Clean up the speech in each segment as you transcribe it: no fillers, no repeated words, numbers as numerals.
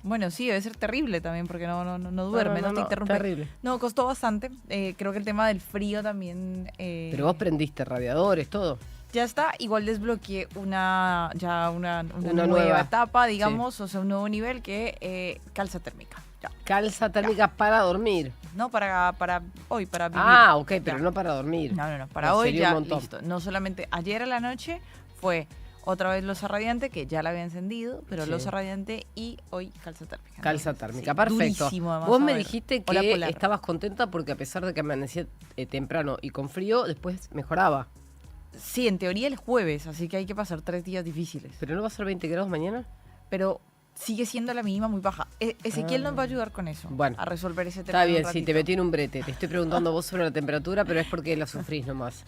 Bueno, sí, debe ser terrible también porque no duerme, no te interrumpe. Terrible. No, costó bastante. Creo que el tema del frío también... Pero vos prendiste radiadores, todo. Ya está, igual desbloqueé una Una nueva nueva etapa, digamos, o sea, un nuevo nivel que calza térmica. Ya. Calza térmica para dormir. No para hoy, para vivir. Ah, ok, pero Ya. no para dormir. No, para No, hoy sería ya, un montón. listo. No solamente ayer a la noche fue otra vez loza radiante, que ya la había encendido, pero Sí. loza radiante y hoy calza térmica. Calza Entonces, térmica, sí, perfecto. durísimo, además, Vos a me ver. dijiste Ola que polar. estabas contenta porque a pesar de que amanecía temprano y con frío, después mejoraba. Sí, en teoría el jueves, así que hay que pasar 3 días difíciles. ¿Pero no va a ser 20 grados mañana? Pero sigue siendo la mínima muy baja. Ezequiel nos va a ayudar con eso, Bueno. a resolver ese tema. Está en un bien, sí, te ratito. metí en un brete. Te estoy preguntando vos sobre la temperatura, pero es porque la sufrís nomás.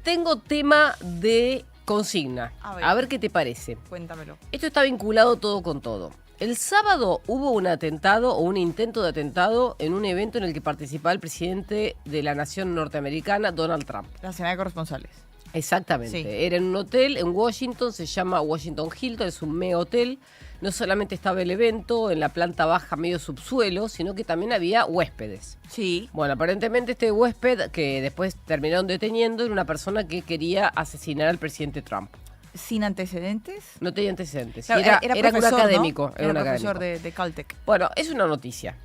Tengo tema de consigna. A ver. Qué te parece. Cuéntamelo. Esto está vinculado todo con todo. El sábado hubo un atentado o un intento de atentado en un evento en el que participaba el presidente de la nación norteamericana, Donald Trump. La cena de corresponsales. Exactamente. Sí. Era en un hotel en Washington, se llama Washington Hilton, es un mega hotel. No solamente estaba el evento en la planta baja medio subsuelo, sino que también había huéspedes. Sí. Bueno, aparentemente este huésped, que después terminaron deteniendo, era una persona que quería asesinar al presidente Trump. Sin antecedentes. No tenía antecedentes. Claro, Y era un profesor, académico. ¿no? Era un profesor académico. de Caltech. Bueno, es una noticia.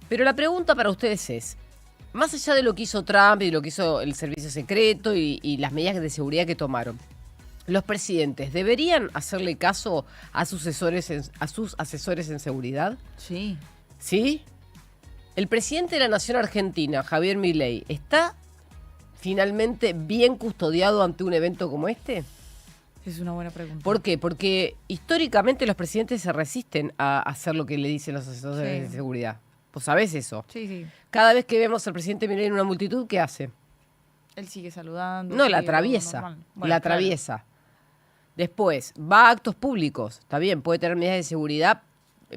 Pero la pregunta para ustedes es, más allá de lo que hizo Trump y lo que hizo el servicio secreto y las medidas de seguridad que tomaron, ¿los presidentes deberían hacerle caso a sus asesores en seguridad? Sí. ¿Sí? El presidente de la Nación Argentina, Javier Milei, ¿está finalmente bien custodiado ante un evento como este? Es una buena pregunta. ¿Por qué? Porque históricamente los presidentes se resisten a hacer lo que le dicen los asesores de seguridad. ¿Vos sabés eso? Sí, sí. Cada vez que vemos al presidente Milei en una multitud, ¿qué hace? Él sigue saludando. No, la sigue todo atraviesa. normal. La Bueno, claro. atraviesa. Después, va a actos públicos. Está bien, puede tener medidas de seguridad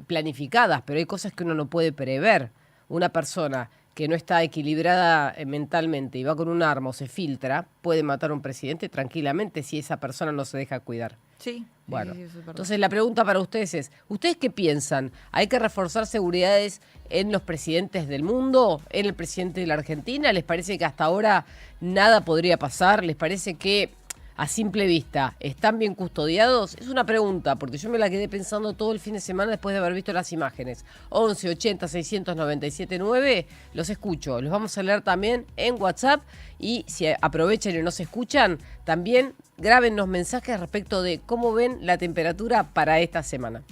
planificadas, pero hay cosas que uno no puede prever. Una persona que no está equilibrada mentalmente y va con un arma o se filtra, puede matar a un presidente tranquilamente si esa persona no se deja cuidar. Sí. Bueno, sí, eso es verdad. entonces la pregunta para ustedes es, ¿ustedes qué piensan? ¿Hay que reforzar seguridades en los presidentes del mundo? ¿En el presidente de la Argentina? ¿Les parece que hasta ahora nada podría pasar? ¿Les parece que a simple vista están bien custodiados? Es una pregunta, porque yo me la quedé pensando todo el fin de semana después de haber visto las imágenes. 11 80 697 9, los escucho. Los vamos a leer también en WhatsApp y si aprovechan y no se escuchan, también grábennos mensajes respecto de cómo ven la temperatura para esta semana.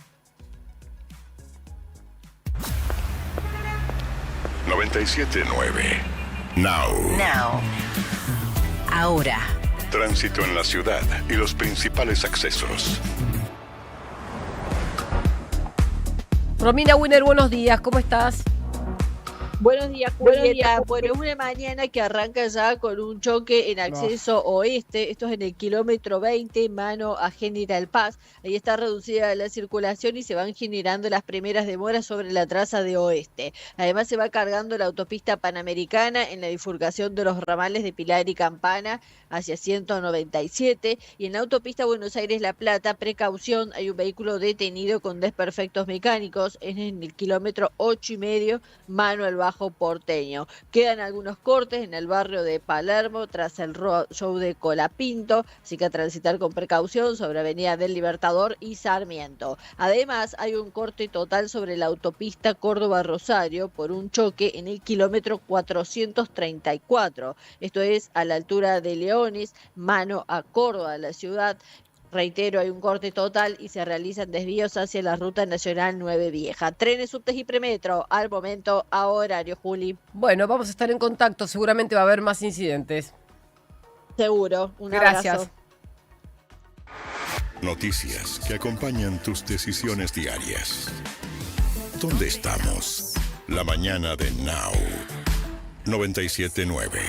97.9 Now. Ahora. Tránsito en la ciudad y los principales accesos. Romina Winner, buenos días, ¿cómo estás? Buenos días, Julieta. Bueno, es una mañana que arranca ya con un choque en acceso oeste. Esto es en el kilómetro 20, mano a General Paz. Ahí está reducida la circulación y se van generando las primeras demoras sobre la traza de oeste. Además, se va cargando la autopista Panamericana en la bifurcación de los ramales de Pilar y Campana hacia 197. Y en la autopista Buenos Aires-La Plata, precaución, hay un vehículo detenido con desperfectos mecánicos. Es en el kilómetro 8,5, mano al Bajo Porteño. Quedan algunos cortes en el barrio de Palermo tras el show de Colapinto, así que a transitar con precaución sobre Avenida del Libertador y Sarmiento. Además, hay un corte total sobre la autopista Córdoba-Rosario por un choque en el kilómetro 434. Esto es a la altura de Leones, mano a Córdoba, la ciudad. Reitero, hay un corte total y se realizan desvíos hacia la Ruta Nacional 9 Vieja. Trenes, subtes y premetro, al momento, a horario, Juli. Bueno, vamos a estar en contacto, seguramente va a haber más incidentes. Seguro, un Gracias. abrazo. Noticias que acompañan tus decisiones diarias. ¿Dónde estamos? La mañana de Now. 97.9.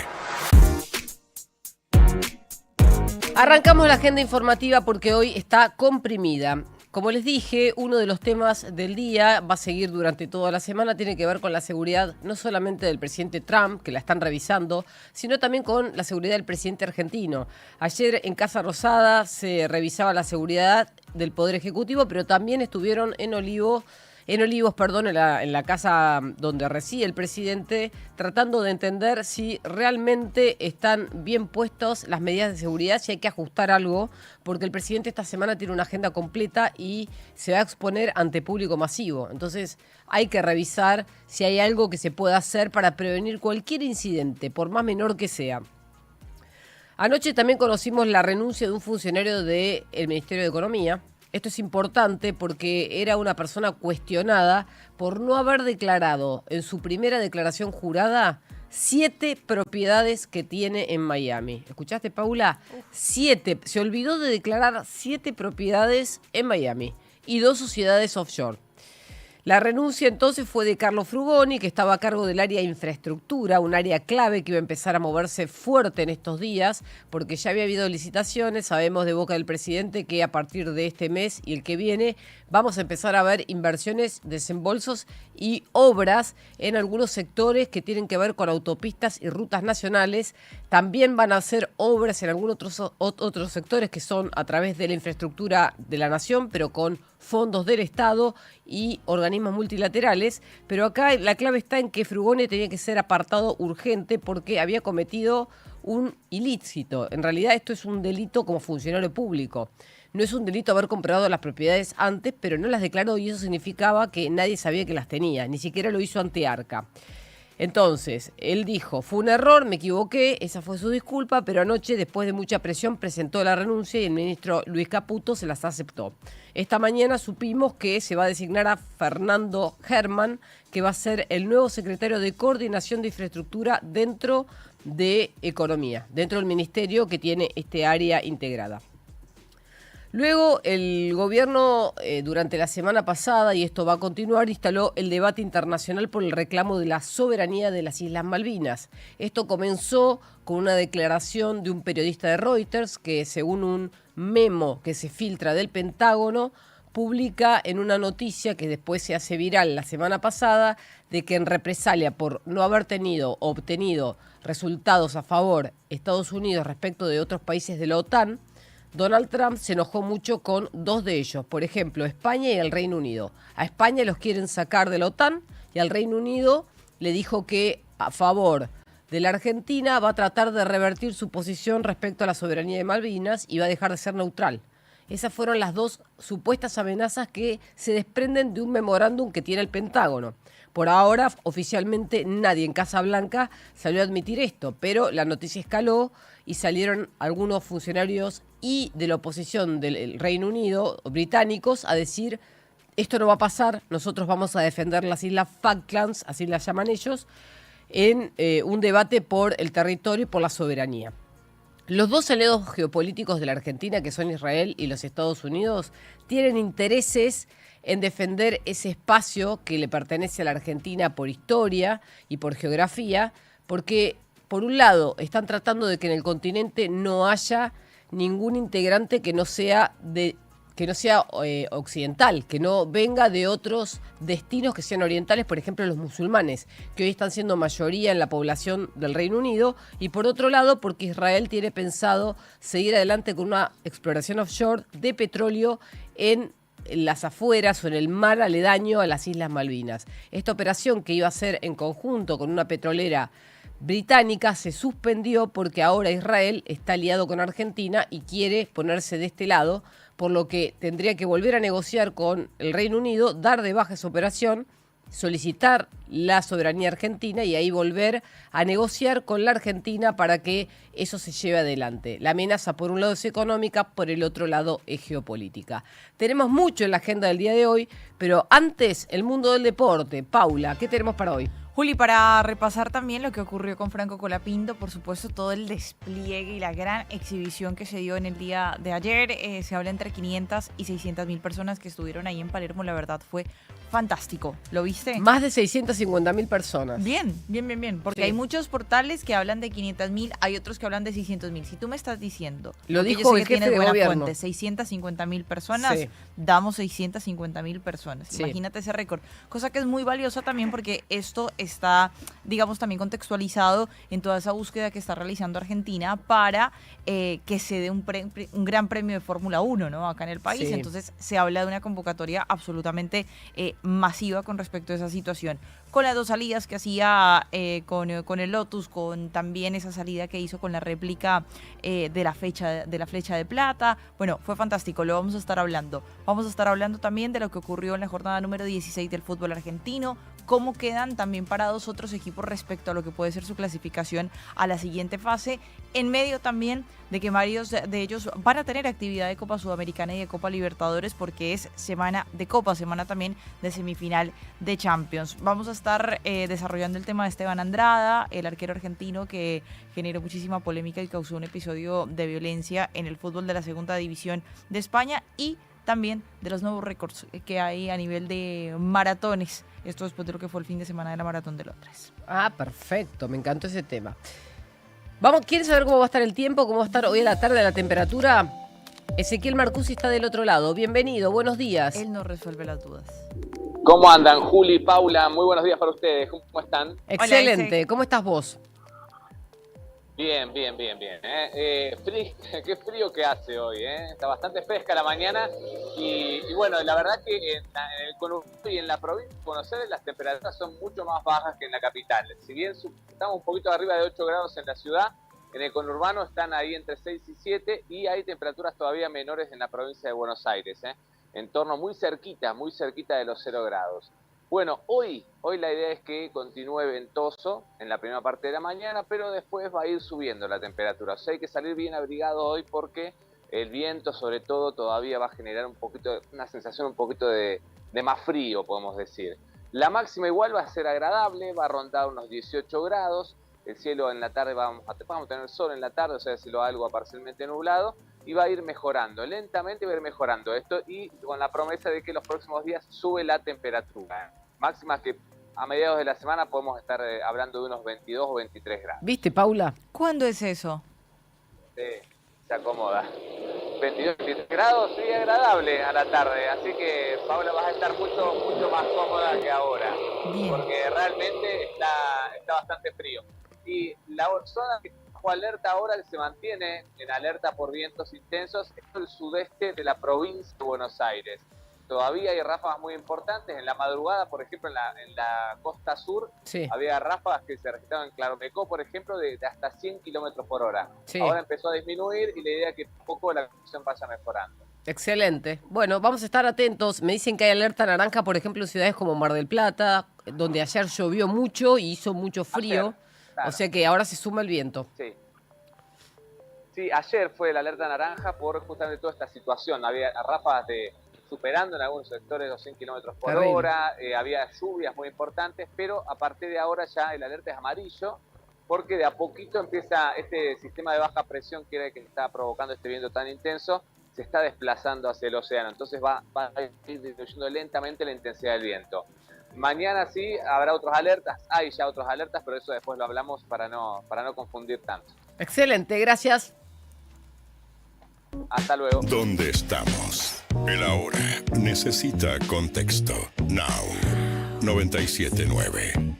Arrancamos la agenda informativa porque hoy está comprimida. Como les dije, uno de los temas del día va a seguir durante toda la semana, tiene que ver con la seguridad no solamente del presidente Trump, que la están revisando, sino también con la seguridad del presidente argentino. Ayer en Casa Rosada se revisaba la seguridad del Poder Ejecutivo, pero también estuvieron en Olivo en Olivos, perdón, en la casa donde reside el presidente, tratando de entender si realmente están bien puestas las medidas de seguridad, si hay que ajustar algo, porque el presidente esta semana tiene una agenda completa y se va a exponer ante público masivo. Entonces hay que revisar si hay algo que se pueda hacer para prevenir cualquier incidente, por más menor que sea. Anoche también conocimos la renuncia de un funcionario del Ministerio de Economía. Esto es importante porque era una persona cuestionada por no haber declarado en su primera declaración jurada 7 propiedades que tiene en Miami. ¿Escuchaste, Paula? 7. Se olvidó de declarar 7 propiedades en Miami y 2 sociedades offshore. La renuncia entonces fue de Carlos Frugoni, que estaba a cargo del área de infraestructura, un área clave que iba a empezar a moverse fuerte en estos días, porque ya había habido licitaciones. Sabemos de boca del presidente que a partir de este mes y el que viene vamos a empezar a ver inversiones, desembolsos y obras en algunos sectores que tienen que ver con autopistas y rutas nacionales. También van a hacer obras en algunos otros sectores que son a través de la infraestructura de la nación, pero con fondos del Estado y organismos multilaterales, pero acá la clave está en que Frugoni tenía que ser apartado urgente porque había cometido un ilícito. En realidad esto es un delito como funcionario público. No es un delito haber comprado las propiedades antes, pero no las declaró y eso significaba que nadie sabía que las tenía, ni siquiera lo hizo ante Arca. Entonces, él dijo, fue un error, me equivoqué, esa fue su disculpa, pero anoche, después de mucha presión, presentó la renuncia y el ministro Luis Caputo se las aceptó. Esta mañana supimos que se va a designar a Fernando Herman, que va a ser el nuevo secretario de Coordinación de Infraestructura dentro de Economía, dentro del ministerio que tiene este área integrada. Luego el gobierno durante la semana pasada, y esto va a continuar, instaló el debate internacional por el reclamo de la soberanía de las Islas Malvinas. Esto comenzó con una declaración de un periodista de Reuters que, según un memo que se filtra del Pentágono, publica en una noticia que después se hace viral la semana pasada de que en represalia por no haber obtenido resultados a favor de Estados Unidos respecto de otros países de la OTAN, Donald Trump se enojó mucho con 2 de ellos, por ejemplo, España y el Reino Unido. A España los quieren sacar de la OTAN y al Reino Unido le dijo que a favor de la Argentina va a tratar de revertir su posición respecto a la soberanía de Malvinas y va a dejar de ser neutral. Esas fueron las 2 supuestas amenazas que se desprenden de un memorándum que tiene el Pentágono. Por ahora, oficialmente nadie en Casa Blanca salió a admitir esto, pero la noticia escaló y salieron algunos funcionarios y de la oposición del Reino Unido, británicos, a decir, esto no va a pasar, nosotros vamos a defender las Islas Falklands, así las llaman ellos, en un debate por el territorio y por la soberanía. Los 2 aliados geopolíticos de la Argentina, que son Israel y los Estados Unidos, tienen intereses en defender ese espacio que le pertenece a la Argentina por historia y por geografía, porque, por un lado, están tratando de que en el continente no haya ningún integrante que no sea occidental, que no venga de otros destinos que sean orientales, por ejemplo los musulmanes, que hoy están siendo mayoría en la población del Reino Unido, y por otro lado porque Israel tiene pensado seguir adelante con una exploración offshore de petróleo en las afueras o en el mar aledaño a las Islas Malvinas. Esta operación, que iba a ser en conjunto con una petrolera británica, se suspendió porque ahora Israel está aliado con Argentina y quiere ponerse de este lado, por lo que tendría que volver a negociar con el Reino Unido, dar de baja esa operación, solicitar la soberanía argentina y ahí volver a negociar con la Argentina para que eso se lleve adelante. La amenaza por un lado es económica, por el otro lado es geopolítica. Tenemos mucho en la agenda del día de hoy, pero antes el mundo del deporte. Paula, ¿qué tenemos para hoy? Juli, para repasar también lo que ocurrió con Franco Colapinto, por supuesto todo el despliegue y la gran exhibición que se dio en el día de ayer, se habla entre 500 y 600 mil personas que estuvieron ahí en Palermo, la verdad fue fantástico, ¿lo viste? Más de 650.000 personas. Bien, porque sí. Hay muchos portales que hablan de 500.000, hay otros que hablan de 600.000. Si tú me estás diciendo, lo dijo el jefe de gobierno, 650.000 personas, sí. Damos 650.000 personas. Sí. Imagínate ese récord, cosa que es muy valiosa también porque esto está, digamos, también contextualizado en toda esa búsqueda que está realizando Argentina para que se dé un gran premio de Fórmula 1, ¿no? Acá en el país. Sí. Entonces se habla de una convocatoria absolutamente masiva con respecto a esa situación. Con las 2 salidas que hacía con el Lotus, con también esa salida que hizo con la réplica de la flecha de plata. Bueno, fue fantástico, lo vamos a estar hablando. Vamos a estar hablando también de lo que ocurrió en la jornada número 16 del fútbol argentino, cómo quedan también parados otros equipos respecto a lo que puede ser su clasificación a la siguiente fase, en medio también de que varios de ellos van a tener actividad de Copa Sudamericana y de Copa Libertadores, porque es semana de Copa, semana también de semifinal de Champions. Vamos a estar desarrollando el tema de Esteban Andrada, el arquero argentino que generó muchísima polémica y causó un episodio de violencia en el fútbol de la segunda división de España, y también de los nuevos récords que hay a nivel de maratones. Esto después de lo que fue el fin de semana de la Maratón de Londres. Ah, perfecto, me encantó ese tema. ¿Quieres saber cómo va a estar el tiempo? ¿Cómo va a estar hoy a la tarde la temperatura? Ezequiel Marcusi está del otro lado. Bienvenido, buenos días. Él nos resuelve las dudas. ¿Cómo andan, Juli, Paula? Muy buenos días para ustedes. ¿Cómo están? Excelente. Hola, ¿Cómo estás vos? Bien. Qué frío que hace hoy, ¿eh? Está bastante fresca la mañana y bueno, la verdad que en el conurbano y en la provincia de Buenos Aires las temperaturas son mucho más bajas que en la capital. Si bien estamos un poquito arriba de 8 grados en la ciudad, en el conurbano están ahí entre 6 y 7 y hay temperaturas todavía menores en la provincia de Buenos Aires, ¿eh? En torno muy cerquita de los 0 grados. Bueno, hoy la idea es que continúe ventoso en la primera parte de la mañana, pero después va a ir subiendo la temperatura. O sea, hay que salir bien abrigado hoy porque el viento, sobre todo, todavía va a generar una sensación un poquito de más frío, podemos decir. La máxima igual va a ser agradable, va a rondar unos 18 grados. El cielo en la tarde, vamos a tener sol en la tarde, o sea, cielo algo parcialmente nublado. Y va a ir mejorando, lentamente va a ir mejorando esto y con la promesa de que los próximos días sube la temperatura. Máximas que a mediados de la semana podemos estar hablando de unos 22 o 23 grados. ¿Viste, Paula? ¿Cuándo es eso? Se acomoda. 22, 23 grados, sí, agradable a la tarde. Así que, Paula, vas a estar mucho más cómoda que ahora. Bien. Porque realmente está bastante frío. Y la zona que bajo alerta ahora, que se mantiene en alerta por vientos intensos, es el sudeste de la provincia de Buenos Aires. Todavía hay ráfagas muy importantes. En la madrugada, por ejemplo, en la costa sur, Sí. había ráfagas que se registraban en Claromecó, por ejemplo, de hasta 100 kilómetros por hora. Sí. Ahora empezó a disminuir y la idea es que poco la condición vaya mejorando. Excelente. Bueno, vamos a estar atentos. Me dicen que hay alerta naranja, por ejemplo, en ciudades como Mar del Plata, donde ayer llovió mucho y hizo mucho frío. Ayer, claro. O sea que ahora se suma el viento. Sí, ayer fue la alerta naranja por justamente toda esta situación. Había ráfagas superando en algunos sectores los 100 kilómetros por Terrible. hora, había lluvias muy importantes, pero a partir de ahora ya el alerta es amarillo, porque de a poquito empieza este sistema de baja presión que era el que está provocando este viento tan intenso, se está desplazando hacia el océano, entonces va a ir disminuyendo lentamente la intensidad del viento. Mañana sí habrá hay ya otras alertas, pero eso después lo hablamos para no confundir tanto. Excelente, gracias. Hasta luego. ¿Dónde estamos? El ahora necesita contexto. Now 97.9.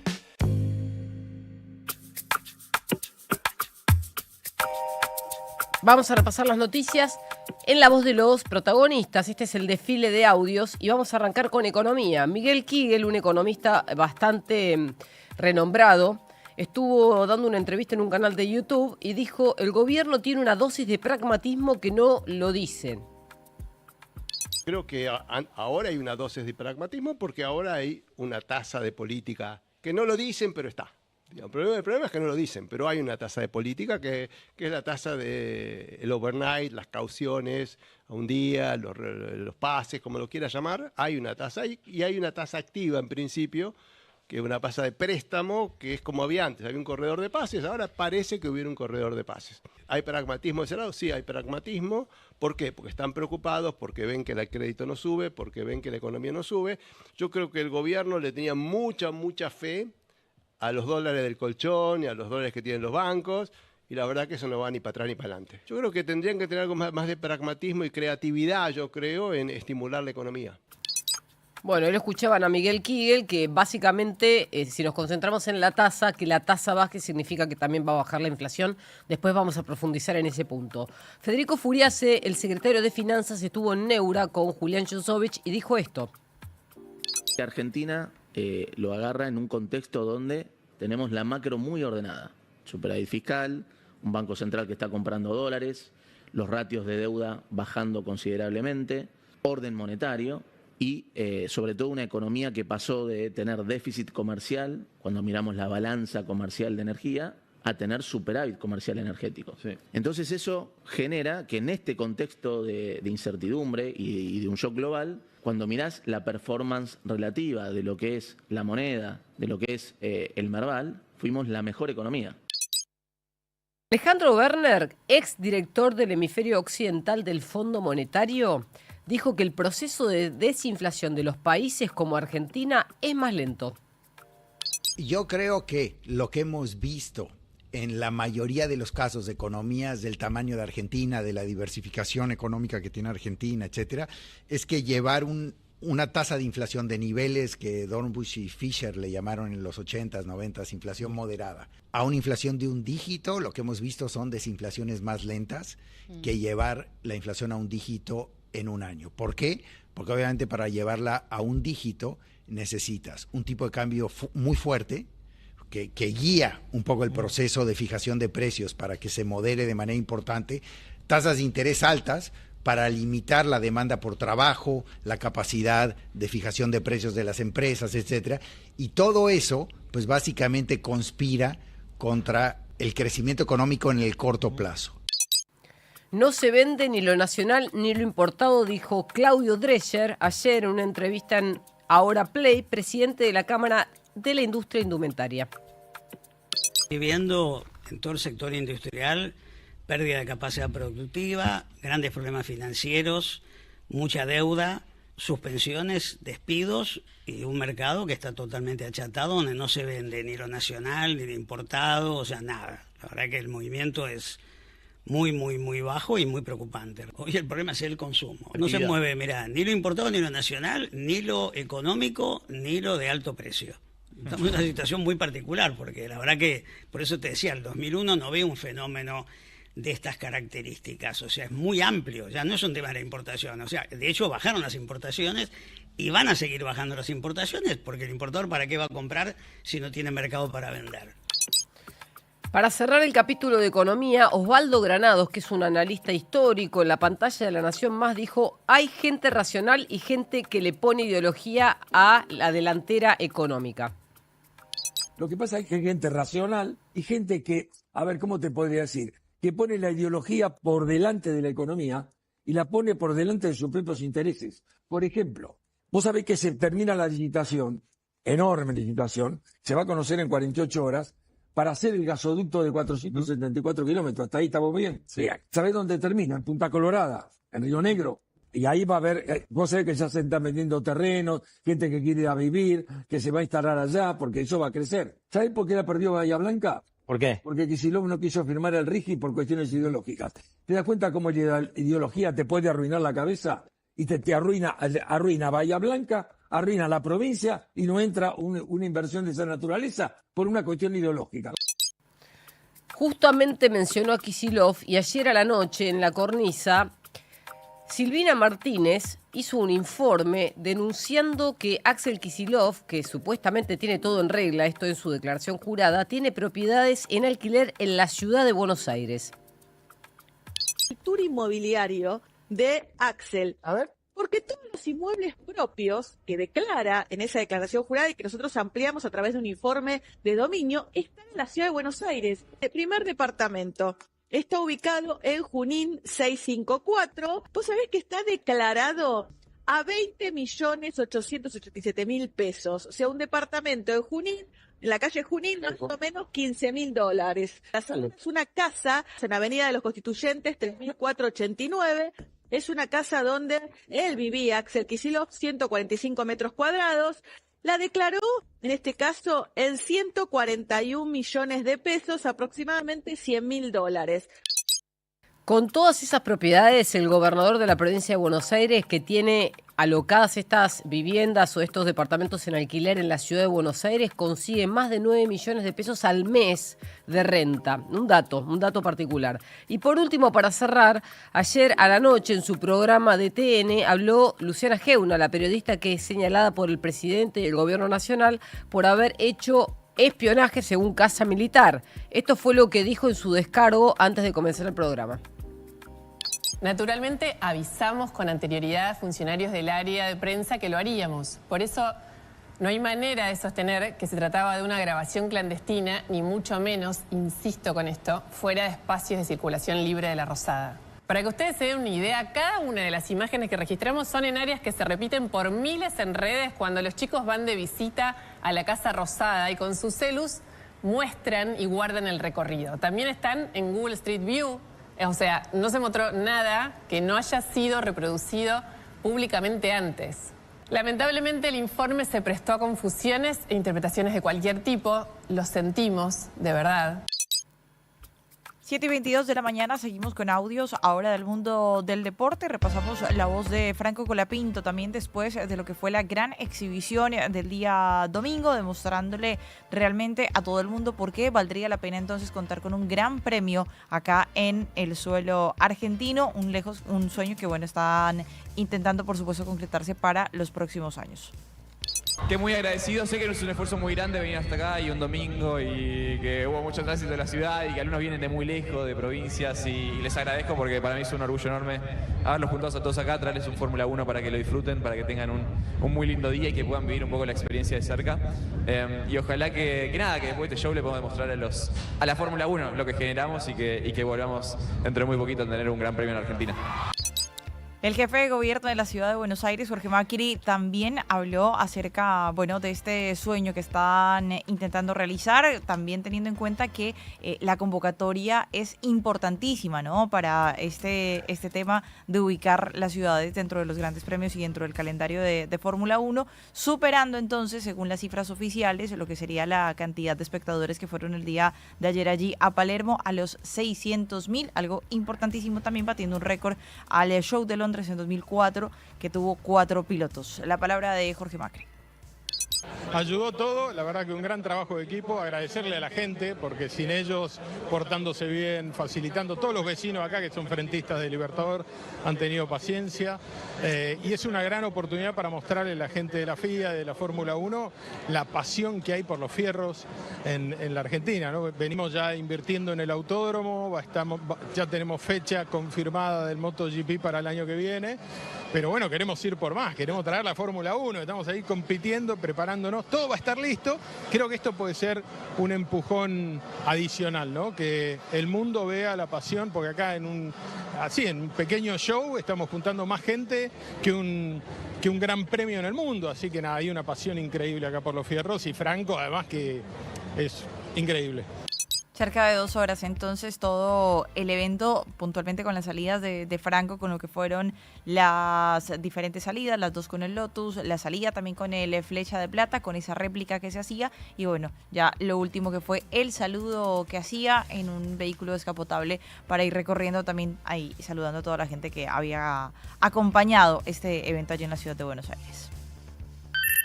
Vamos a repasar las noticias en la voz de los protagonistas. Este es el desfile de audios y vamos a arrancar con economía. Miguel Kigel, un economista bastante renombrado, estuvo dando una entrevista en un canal de YouTube y dijo: el gobierno tiene una dosis de pragmatismo que no lo dicen. Creo que ahora hay una dosis de pragmatismo porque ahora hay una tasa de política que no lo dicen, pero está. El problema es que no lo dicen, pero hay una tasa de política que es la tasa del overnight, las cauciones a un día, los pases, como lo quieras llamar. Hay una tasa y hay una tasa activa en principio, que es una tasa de préstamo, que es como había antes. Había un corredor de pases, ahora parece que hubiera un corredor de pases. ¿Hay pragmatismo de ese lado? Sí, hay pragmatismo. ¿Por qué? Porque están preocupados, porque ven que el crédito no sube, porque ven que la economía no sube. Yo creo que el gobierno le tenía mucha fe a los dólares del colchón y a los dólares que tienen los bancos, y la verdad que eso no va ni para atrás ni para adelante. Yo creo que tendrían que tener algo más de pragmatismo y creatividad, yo creo, en estimular la economía. Bueno, lo escuchaban a Miguel Kigel, que básicamente, si nos concentramos en la tasa, que la tasa baje significa que también va a bajar la inflación. Después vamos a profundizar en ese punto. Federico Furiase, el secretario de Finanzas, estuvo en Neura con Julián Yosovich y dijo esto. Argentina lo agarra en un contexto donde tenemos la macro muy ordenada. Superávit fiscal, un banco central que está comprando dólares, los ratios de deuda bajando considerablemente, orden monetario y sobre todo una economía que pasó de tener déficit comercial, cuando miramos la balanza comercial de energía, a tener superávit comercial energético. Sí. Entonces eso genera que en este contexto de incertidumbre y de un shock global, cuando mirás la performance relativa de lo que es la moneda, de lo que es el Merval, fuimos la mejor economía. Alejandro Werner, ex director del hemisferio occidental del Fondo Monetario, dijo que el proceso de desinflación de los países como Argentina es más lento. Yo creo que lo que hemos visto en la mayoría de los casos de economías del tamaño de Argentina, de la diversificación económica que tiene Argentina, etcétera, es que llevar una tasa de inflación de niveles que Dornbusch y Fischer le llamaron en los 80s, 90s, inflación moderada, a una inflación de un dígito, lo que hemos visto son desinflaciones más lentas que llevar la inflación a un dígito en un año. ¿Por qué? Porque obviamente para llevarla a un dígito necesitas un tipo de cambio muy fuerte, que guía un poco el proceso de fijación de precios para que se modere de manera importante, tasas de interés altas para limitar la demanda por trabajo, la capacidad de fijación de precios de las empresas, etcétera, y todo eso, pues básicamente conspira contra el crecimiento económico en el corto plazo. No se vende ni lo nacional ni lo importado, dijo Claudio Dreyer ayer en una entrevista en Ahora Play, presidente de la Cámara de la Industria Indumentaria. Viviendo en todo el sector industrial, pérdida de capacidad productiva, grandes problemas financieros, mucha deuda, suspensiones, despidos y un mercado que está totalmente achatado, donde no se vende ni lo nacional ni lo importado, o sea, nada. La verdad que el movimiento es muy, muy, muy bajo y muy preocupante. Hoy el problema es el consumo. No se mueve, mirá, ni lo importado ni lo nacional, ni lo económico, ni lo de alto precio. Estamos en una situación muy particular, porque la verdad que, por eso te decía, el 2001 no veo un fenómeno de estas características, o sea, es muy amplio, ya no es un tema de la importación, o sea, de hecho bajaron las importaciones y van a seguir bajando las importaciones, porque el importador ¿para qué va a comprar si no tiene mercado para vender? Para cerrar el capítulo de economía, Osvaldo Granados, que es un analista histórico en la pantalla de La Nación Más, dijo: hay gente racional y gente que le pone ideología a la delantera económica. Lo que pasa es que hay gente racional y gente que, a ver, ¿cómo te podría decir? Que pone la ideología por delante de la economía y la pone por delante de sus propios intereses. Por ejemplo, vos sabés que se termina la licitación, enorme licitación, se va a conocer en 48 horas, para hacer el gasoducto de 474 kilómetros. ¿Hasta ahí estamos bien? Sí. ¿Sabés dónde termina? En Punta Colorada, en Río Negro. Y ahí va a haber, vos sabés que ya se están vendiendo terrenos, gente que quiere ir a vivir, que se va a instalar allá, porque eso va a crecer. ¿Sabés por qué la perdió Bahía Blanca? ¿Por qué? Porque Kicillof no quiso firmar el RIGI por cuestiones ideológicas. ¿Te das cuenta cómo la ideología te puede arruinar la cabeza? Y te arruina Bahía Blanca, arruina la provincia y no entra una inversión de esa naturaleza por una cuestión ideológica. Justamente mencionó a Kicillof y ayer a la noche en La Cornisa, Silvina Martínez hizo un informe denunciando que Axel Kicillof, que supuestamente tiene todo en regla, esto en su declaración jurada, tiene propiedades en alquiler en la ciudad de Buenos Aires. El tour inmobiliario de Axel. A ver. Porque todos los inmuebles propios que declara en esa declaración jurada y que nosotros ampliamos a través de un informe de dominio, están en la ciudad de Buenos Aires. El primer departamento está ubicado en Junín 654. Vos sabés que está declarado a 20.887.000 pesos. O sea, un departamento en Junín, en la calle Junín, más o menos $15.000. Es una casa en Avenida de los Constituyentes 3489. Es una casa donde él vivía, Axel Kicillof, 145 metros cuadrados. La declaró, en este caso, en 141 millones de pesos, aproximadamente $100.000. Con todas esas propiedades, el gobernador de la provincia de Buenos Aires, que tiene alocadas estas viviendas o estos departamentos en alquiler en la ciudad de Buenos Aires consiguen más de 9 millones de pesos al mes de renta. Un dato particular. Y por último, para cerrar, ayer a la noche en su programa de TN habló Luciana Geuna, la periodista que es señalada por el presidente del gobierno nacional por haber hecho espionaje según Casa Militar. Esto fue lo que dijo en su descargo antes de comenzar el programa. Naturalmente avisamos con anterioridad a funcionarios del área de prensa que lo haríamos. Por eso no hay manera de sostener que se trataba de una grabación clandestina, ni mucho menos, insisto con esto, fuera de espacios de circulación libre de la Rosada. Para que ustedes se den una idea, cada una de las imágenes que registramos son en áreas que se repiten por miles en redes cuando los chicos van de visita a la Casa Rosada y con sus celus muestran y guardan el recorrido. También están en Google Street View. O sea, no se mostró nada que no haya sido reproducido públicamente antes. Lamentablemente el informe se prestó a confusiones e interpretaciones de cualquier tipo. Lo sentimos, de verdad. 7:22 de la mañana, seguimos con audios ahora del mundo del deporte. Repasamos la voz de Franco Colapinto también después de lo que fue la gran exhibición del día domingo, demostrándole realmente a todo el mundo por qué valdría la pena entonces contar con un gran premio acá en el suelo argentino. Un sueño que, bueno, están intentando, por supuesto, concretarse para los próximos años. Que muy agradecido, sé que es un esfuerzo muy grande venir hasta acá y un domingo y que hubo mucho tránsito de la ciudad y que algunos vienen de muy lejos, de provincias y les agradezco porque para mí es un orgullo enorme haberlos juntados a todos acá, traerles un Fórmula 1 para que lo disfruten, para que tengan un muy lindo día y que puedan vivir un poco la experiencia de cerca y ojalá que después de este show le podamos demostrar a la Fórmula 1 lo que generamos y que volvamos dentro de muy poquito a tener un gran premio en Argentina. El jefe de gobierno de la ciudad de Buenos Aires, Jorge Macri, también habló acerca, bueno, de este sueño que están intentando realizar, también teniendo en cuenta que la convocatoria es importantísima, ¿no? Para este tema de ubicar las ciudades dentro de los grandes premios y dentro del calendario de Fórmula 1, superando entonces, según las cifras oficiales, lo que sería la cantidad de espectadores que fueron el día de ayer allí a Palermo, a los 600.000, algo importantísimo también, batiendo un récord al show de Londres en 2004, que tuvo 4 pilotos. La palabra de Jorge Macri. Ayudó todo, la verdad que un gran trabajo de equipo, agradecerle a la gente, porque sin ellos, portándose bien, facilitando, todos los vecinos acá que son frentistas de Libertador, han tenido paciencia, y es una gran oportunidad para mostrarle a la gente de la FIA, de la Fórmula 1, la pasión que hay por los fierros en la Argentina, ¿no? Venimos ya invirtiendo en el autódromo, ya tenemos fecha confirmada del MotoGP para el año que viene, pero bueno, queremos ir por más, queremos traer la Fórmula 1, estamos ahí compitiendo, preparándonos, todo va a estar listo. Creo que esto puede ser un empujón adicional, ¿no? Que el mundo vea la pasión, porque acá en un pequeño show estamos juntando más gente que un gran premio en el mundo, así que nada, hay una pasión increíble acá por los fierros y Franco además que es increíble. Cerca de 2 horas, entonces, todo el evento, puntualmente con las salidas de Franco, con lo que fueron las diferentes salidas, las 2 con el Lotus, la salida también con el Flecha de Plata, con esa réplica que se hacía, y bueno, ya lo último que fue el saludo que hacía en un vehículo descapotable para ir recorriendo también ahí, saludando a toda la gente que había acompañado este evento allí en la ciudad de Buenos Aires.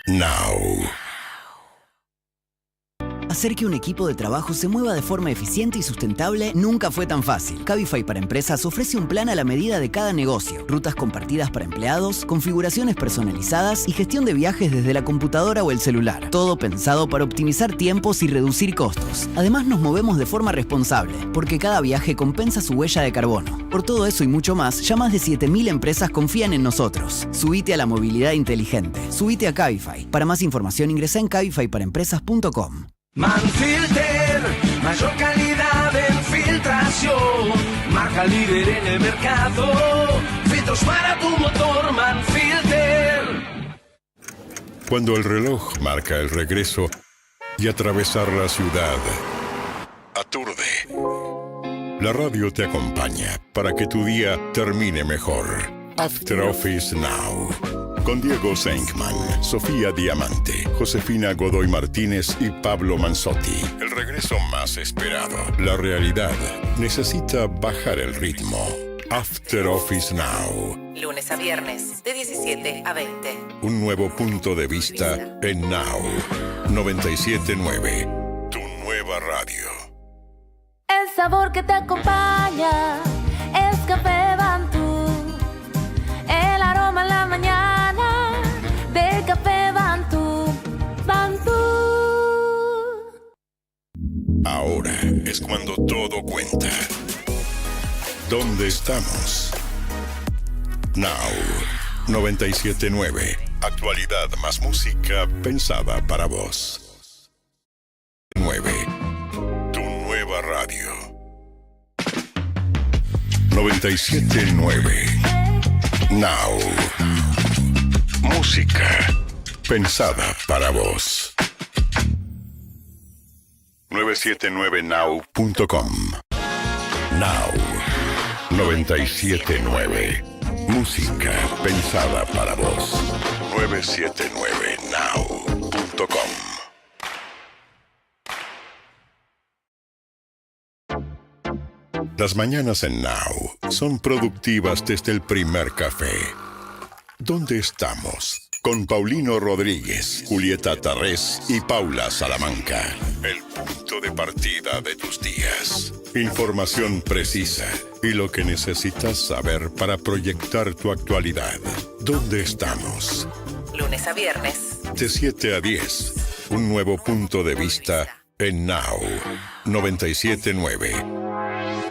Now. Hacer que un equipo de trabajo se mueva de forma eficiente y sustentable nunca fue tan fácil. Cabify para Empresas ofrece un plan a la medida de cada negocio, rutas compartidas para empleados, configuraciones personalizadas y gestión de viajes desde la computadora o el celular. Todo pensado para optimizar tiempos y reducir costos. Además nos movemos de forma responsable, porque cada viaje compensa su huella de carbono. Por todo eso y mucho más, ya más de 7.000 empresas confían en nosotros. Subite a la movilidad inteligente. Subite a Cabify. Para más información ingresa en cabifyparaempresas.com. Manfilter, mayor calidad en filtración, marca líder en el mercado, filtros para tu motor, Manfilter. Cuando el reloj marca el regreso y atravesar la ciudad aturde, la radio te acompaña para que tu día termine mejor. After Office Now. Con Diego Senkman, Sofía Diamante, Josefina Godoy Martínez y Pablo Manzotti. El regreso más esperado. La realidad necesita bajar el ritmo. After Office Now. Lunes a viernes, de 17 a 20. Un nuevo punto de vista en Now 97.9. Tu nueva radio. El sabor que te acompaña es Café Bantú. El aroma en la mañana de Café Bantú. Bantú. Ahora es cuando todo cuenta. ¿Dónde estamos? Now 97.9. Actualidad más música pensada para vos. 9. Tu nueva radio. 97.9. Now. Música pensada para vos. 979now.com. Now 97.9. Música pensada para vos. 979now.com. Las mañanas en Now son productivas desde el primer café. ¿Dónde estamos? Con Paulino Rodríguez, Julieta Tarrés y Paula Salamanca. El punto de partida de tus días. Información precisa y lo que necesitas saber para proyectar tu actualidad. ¿Dónde estamos? Lunes a viernes. De 7 a 10. Un nuevo punto de vista en Now 97.9.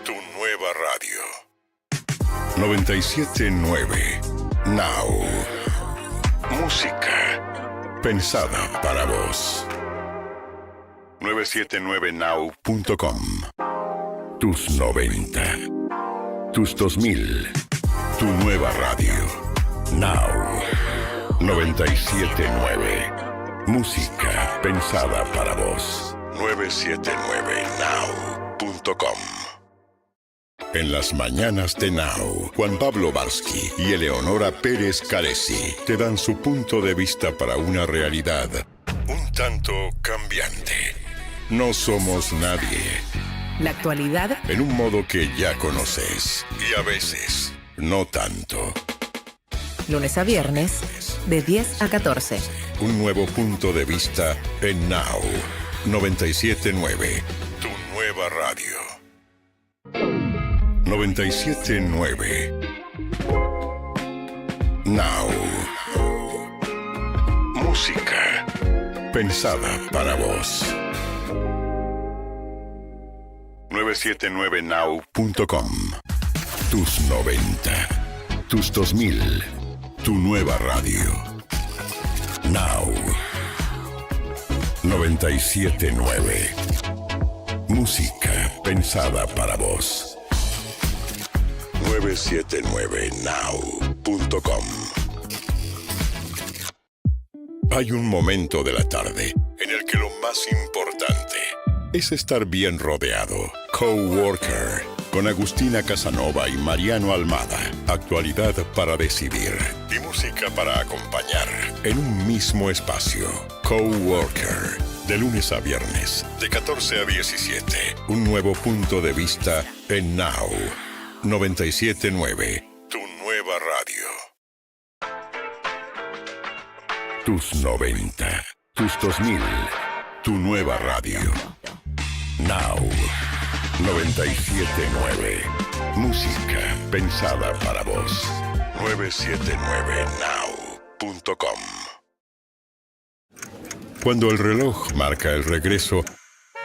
Tu nueva radio. 97.9. Now. Música pensada para vos. 979now.com. Tus 90. Tus 2000. Tu nueva radio. Now 97.9. Música pensada para vos. 979now.com. En las mañanas de Now, Juan Pablo Barsky y Eleonora Pérez Caresi te dan su punto de vista para una realidad un tanto cambiante. No somos nadie. La actualidad En un modo que ya conoces y a veces no tanto. lunes a viernes, de 10 a 14. Un nuevo punto de vista en Now 97.9. Tu nueva radio. 97.9. Now. Música pensada para vos. 979now.com. Tus 90. Tus 2000. Tu nueva radio. Now. 97.9. Música pensada para vos. 979now.com. Hay un momento de la tarde en el que lo más importante es estar bien rodeado. Coworker con Agustina Casanova y Mariano Almada. Actualidad para decidir y música para acompañar en un mismo espacio. Coworker. De lunes a viernes, de 14 a 17. Un nuevo punto de vista en Now 97.9. Tu nueva radio. Tus 90. Tus 2000. Tu nueva radio. Now 97.9. Música pensada para vos. 979now.com. Cuando el reloj marca el regreso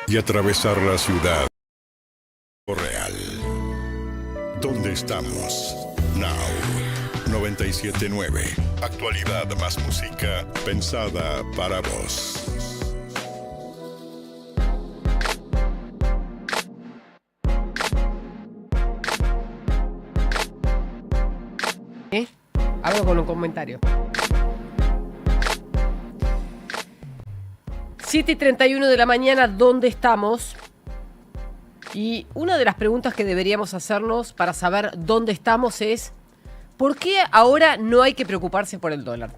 y atravesar la ciudad real. ¿Dónde estamos? Now 97.9. Actualidad más música pensada para vos. Hablo con un comentario. 7:31 de la mañana, ¿dónde estamos? Y una de las preguntas que deberíamos hacernos para saber dónde estamos es ¿por qué ahora no hay que preocuparse por el dólar?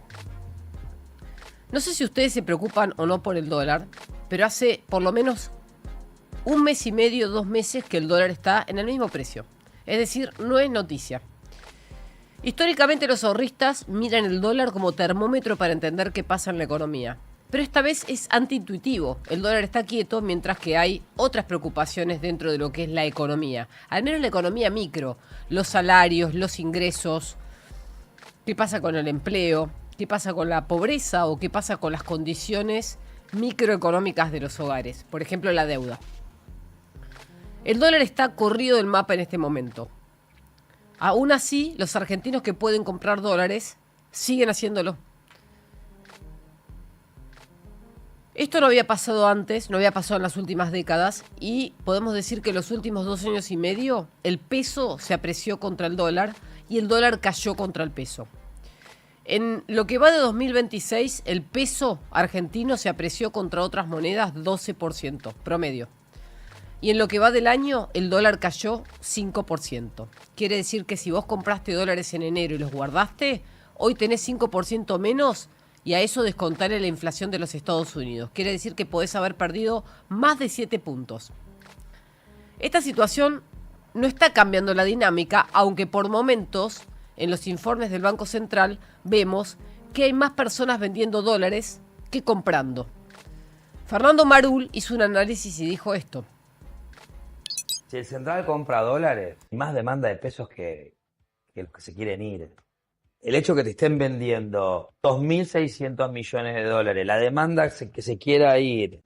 No sé si ustedes se preocupan o no por el dólar, pero hace por lo menos un mes y medio, 2 meses que el dólar está en el mismo precio. Es decir, no es noticia. Históricamente los ahorristas miran el dólar como termómetro para entender qué pasa en la economía. Pero esta vez es antiintuitivo. El dólar está quieto mientras que hay otras preocupaciones dentro de lo que es la economía. Al menos la economía micro. Los salarios, los ingresos. ¿Qué pasa con el empleo? ¿Qué pasa con la pobreza? ¿O qué pasa con las condiciones microeconómicas de los hogares? Por ejemplo, la deuda. El dólar está corrido del mapa en este momento. Aún así, los argentinos que pueden comprar dólares siguen haciéndolo. Esto no había pasado antes, no había pasado en las últimas décadas y podemos decir que en los últimos 2 años y medio el peso se apreció contra el dólar y el dólar cayó contra el peso. En lo que va de 2026, el peso argentino se apreció contra otras monedas 12% promedio. Y en lo que va del año, el dólar cayó 5%. Quiere decir que si vos compraste dólares en enero y los guardaste, hoy tenés 5% menos y a eso descontarle la inflación de los Estados Unidos. Quiere decir que podés haber perdido más de 7 puntos. Esta situación no está cambiando la dinámica, aunque por momentos, en los informes del Banco Central, vemos que hay más personas vendiendo dólares que comprando. Fernando Marul hizo un análisis y dijo esto. Si el central compra dólares, hay más demanda de pesos que los que se quieren ir. El hecho que te estén vendiendo 2.600 millones de dólares, la demanda que se quiera ir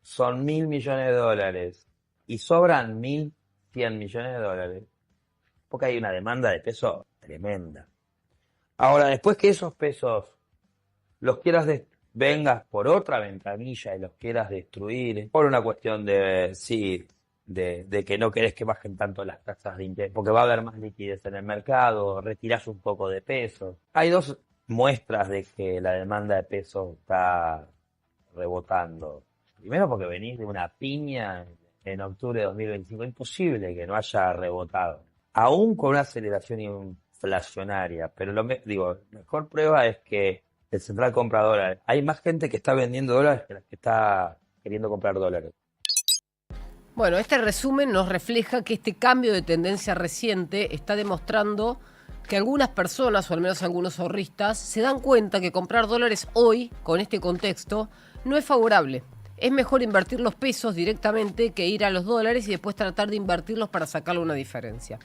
son 1.000 millones de dólares y sobran 1.100 millones de dólares, porque hay una demanda de pesos tremenda. Ahora, después que esos pesos los quieras vengas por otra ventanilla y los quieras destruir, por una cuestión de que no querés que bajen tanto las tasas de interés, porque va a haber más liquidez en el mercado, retirás un poco de peso. Hay 2 muestras de que la demanda de peso está rebotando. Primero porque venís de una piña en octubre de 2025, imposible que no haya rebotado. Aún con una aceleración inflacionaria, pero la mejor prueba es que el central compra dólares. Hay más gente que está vendiendo dólares que la que está queriendo comprar dólares. Bueno, este resumen nos refleja que este cambio de tendencia reciente está demostrando que algunas personas, o al menos algunos ahorristas, se dan cuenta que comprar dólares hoy, con este contexto, no es favorable. Es mejor invertir los pesos directamente que ir a los dólares y después tratar de invertirlos para sacarle una diferencia.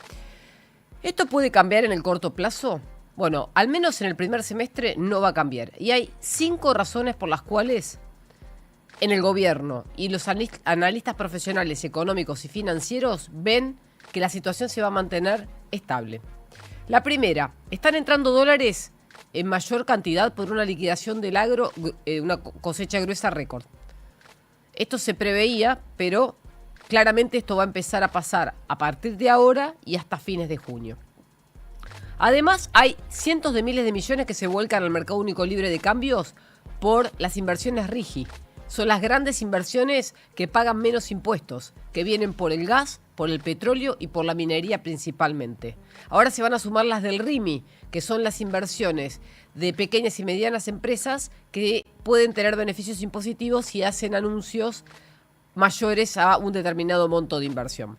¿Esto puede cambiar en el corto plazo? Bueno, al menos en el primer semestre no va a cambiar. Y hay 5 razones por las cuales en el gobierno y los analistas profesionales económicos y financieros ven que la situación se va a mantener estable. La primera, están entrando dólares en mayor cantidad por una liquidación del agro, una cosecha gruesa récord. Esto se preveía, pero claramente esto va a empezar a pasar a partir de ahora y hasta fines de junio. Además, hay cientos de miles de millones que se vuelcan al mercado único libre de cambios por las inversiones RIGI. Son las grandes inversiones que pagan menos impuestos, que vienen por el gas, por el petróleo y por la minería principalmente. Ahora se van a sumar las del RIMI, que son las inversiones de pequeñas y medianas empresas que pueden tener beneficios impositivos si hacen anuncios mayores a un determinado monto de inversión.